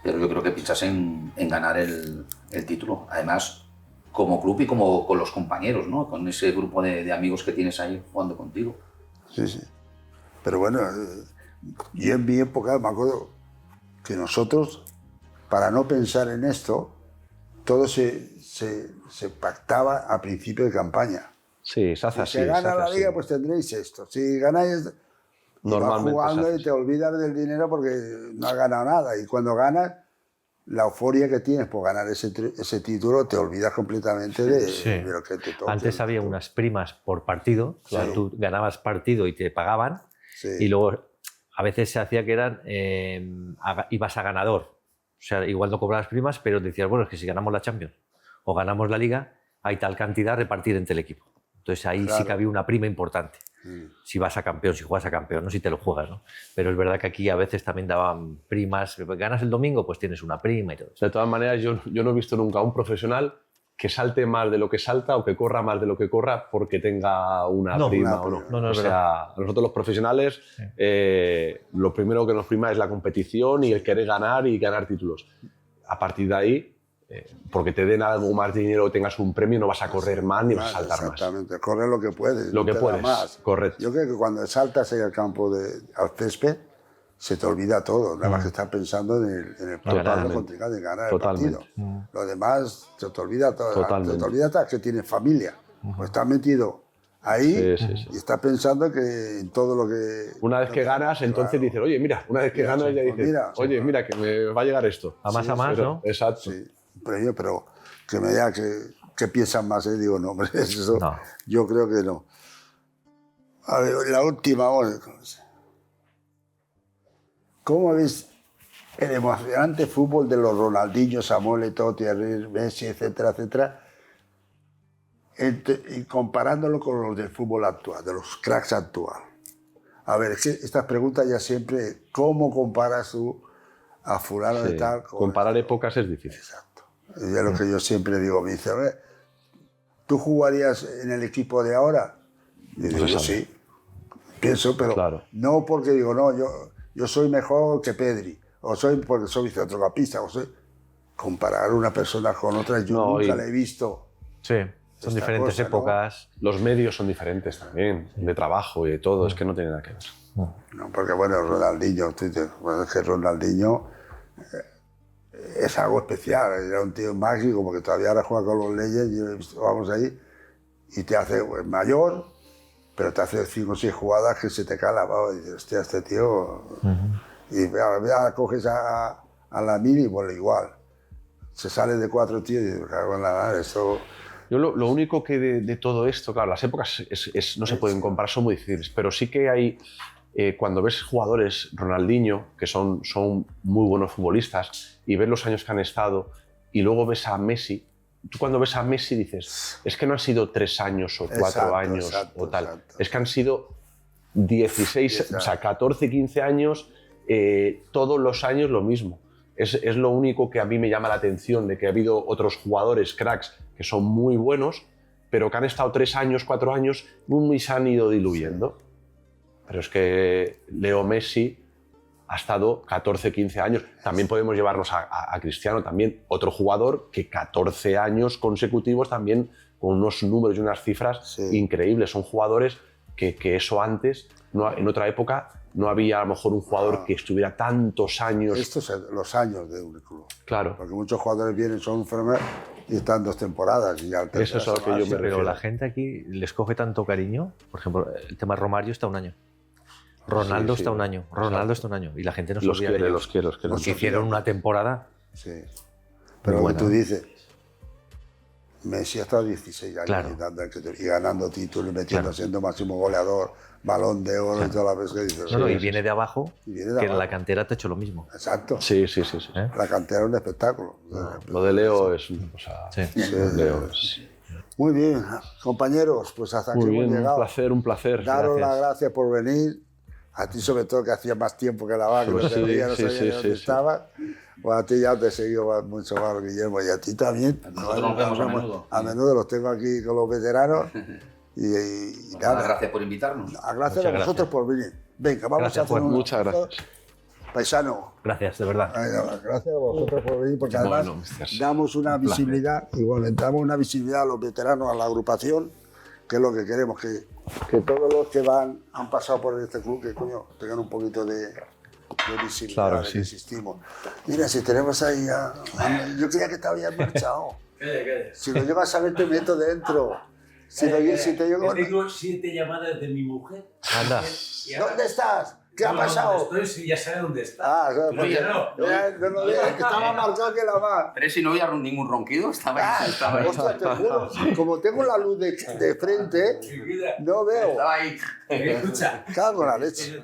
E: Pero yo creo que piensas en ganar el título. Además, como club y como con los compañeros, ¿no? Con ese grupo de amigos que tienes ahí jugando contigo.
D: Sí, sí. Pero bueno, yo en mi época me acuerdo que nosotros, para no pensar en esto, todo se pactaba a principio de campaña.
A: Sí, se hace
D: Si
A: así.
D: se gana
A: se hace
D: la liga,
A: así.
D: pues tendréis esto. Si ganáis, y vas
A: Normalmente
D: jugando
A: se hace
D: y te olvidas del dinero porque no has ganado nada. Y cuando ganas, la euforia que tienes por ganar ese título, te olvidas completamente de lo que te toca.
C: Antes había unas primas por partido, o sea,
D: Sí.
C: tú ganabas partido y te pagaban,
D: Sí.
C: y luego a veces se hacía que eran, ibas a ganador. O sea, igual no cobrabas primas, pero decías, bueno, es que si ganamos la Champions o ganamos la Liga, hay tal cantidad a repartir entre el equipo. Entonces ahí sí
D: Claro.
C: que había una prima importante. Si vas a campeón, si juegas a campeón, no si te lo juegas, ¿no? Pero es verdad que aquí a veces también daban primas. Ganas el domingo, pues tienes una prima y todo eso.
A: De todas maneras, yo no he visto nunca a un profesional que salte más de lo que salta o que corra más de lo que corra porque tenga una
C: No,
A: prima
D: una
A: o no.
D: prima.
C: No, es
A: o sea, a nosotros los profesionales lo primero que nos prima es la competición y el querer ganar y ganar títulos. A partir de ahí, porque te den algo más de dinero o tengas un premio, no vas a correr más ni vas a saltar más.
D: Exactamente, correr lo que puedes.
A: Lo
D: no
A: que
D: te da
A: puedes,
D: más.
A: correcto.
D: Yo creo que cuando saltas en el campo al césped, se te olvida todo. Nada más que estás pensando en el partido
A: Totalmente.
D: contra de ganar
A: Totalmente.
D: el partido. Lo demás se te olvida todo.
A: Totalmente.
D: Se te olvida hasta que tienes familia. Pues estás metido ahí
A: Sí.
D: y estás pensando que en todo lo que...
A: Una vez que ganas, entonces dices, oye, mira, una vez que ganas ya
D: pues
A: dices,
D: mira.
A: oye, mira, que me va a llegar esto.
C: A más a más,
A: Pero-
C: ¿no?
A: Exacto.
D: Sí, pero que me diga que piensan más, digo, no, hombre, eso
C: No.
D: yo creo que no. A ver, la última, vamos. ¿Cómo ves el emocionante fútbol de los Ronaldinho, Samuel Eto'o, Thierry, Messi, etcétera, etcétera, y comparándolo con los del fútbol actual, de los cracks actual. A ver, es que estas preguntas ya siempre, ¿cómo comparas tú a fulano de tal?
A: Comparar épocas es difícil.
D: Exacto. Y es lo que yo siempre digo, me dice, ¿tú jugarías en el equipo de ahora? Y digo, yo sí. Pienso, pero
A: claro.
D: no porque digo, no, yo soy mejor que Pedri, o soy porque soy centrocampista, o soy... Comparar una persona con otra, yo nunca la he visto.
C: Sí, son diferentes
D: cosa,
C: épocas.
A: ¿no? Los medios son diferentes también, de trabajo y de todo, es que no tiene nada que ver.
D: No, porque bueno, Ronaldinho, bueno, es que Ronaldinho es algo especial, era un tío mágico, porque todavía ahora juega con los Leyes, vamos ahí, y te hace mayor, pero te hace 5 o 6 jugadas que se te cae la baba, y dices, hostia, este tío... Y ya coges a Lamine y pues igual. Se sale de 4 tíos y dices, cago en la madre, esto...
A: Yo lo único que de todo esto, claro, las épocas no se pueden comparar, son muy difíciles, pero sí que hay, cuando ves jugadores, Ronaldinho, que son muy buenos futbolistas, y ves los años que han estado, y luego ves a Messi, tú cuando ves a Messi dices, es que no han sido 3 años o 4 años o tal, es que han sido 16, o sea, 14, 15 años, todos los años lo mismo. Es lo único que a mí me llama la atención, de que ha habido otros jugadores, cracks, que son muy buenos, pero que han estado 3 años, 4 años y se han ido diluyendo. Sí. Pero es que Leo Messi ha estado 14, 15 años. También podemos llevarnos a Cristiano, también otro jugador que 14 años consecutivos también con unos números y unas cifras increíbles. Son jugadores que eso antes, en otra época, no había a lo mejor un jugador que estuviera tantos años...
D: Estos son los años de un club.
A: Claro.
D: Porque muchos jugadores vienen, son enfermos y están 2 temporadas. Y ya
A: eso es a lo que yo me refiero.
C: Pero la gente aquí les coge tanto cariño. Por ejemplo, el tema Romario está 1 año. Ronaldo está 1 año. Ronaldo está 1 año. Y la gente no se olvida de ellos.
A: Los quiere.
C: Porque hicieron una temporada...
D: Sí. Pero lo que tú dices... Messi ha estado 16 años y ganando títulos, metiendo, siendo máximo goleador, Balón de Oro y toda la vez que dices.
C: No, y viene de abajo, que en la cantera te ha hecho lo mismo.
D: Exacto.
A: Sí.
D: La cantera es un espectáculo.
A: Lo de Leo es una cosa... Leo es...
D: Muy bien, compañeros, pues hasta aquí hemos llegado.
A: Un placer.
D: Daros las gracias por venir. A ti sobre todo, que hacía más tiempo que la vaca, no sabía dónde estaba. Bueno, a ti ya te he seguido mucho más, Guillermo, y a ti también.
E: Nosotros nos vemos a menudo.
D: A menudo los tengo aquí con los veteranos. Y nada.
E: Gracias por invitarnos.
D: Gracias a vosotros por venir. Venga, vamos a hacer
A: muchas gracias.
D: Paisano.
C: Gracias, de verdad.
D: Gracias a vosotros por venir, porque además damos una visibilidad, igualmente damos una visibilidad a los veteranos, a la agrupación, que es lo que queremos, que todos los que han pasado por este club, que coño, tengan un poquito de visibilidad,
A: claro, sí.
D: Insistimos. Mira, si tenemos ahí yo creía que te habías marchado. Si lo llevas a ver, te meto dentro. Si te llevo...
G: Tengo 7 llamadas de mi mujer.
C: Anda.
D: ¿Dónde estás? ¿Qué ha pasado?
G: Estoy, sí, ya sabe dónde está.
D: Pero no digas, que estaba marcado que la más.
E: Pero si no había ningún ronquido, estaba ahí.
D: Ostras, te juro, como tengo la luz de frente, no veo.
E: Estaba ahí.
G: Escucha.
D: Cago en la leche.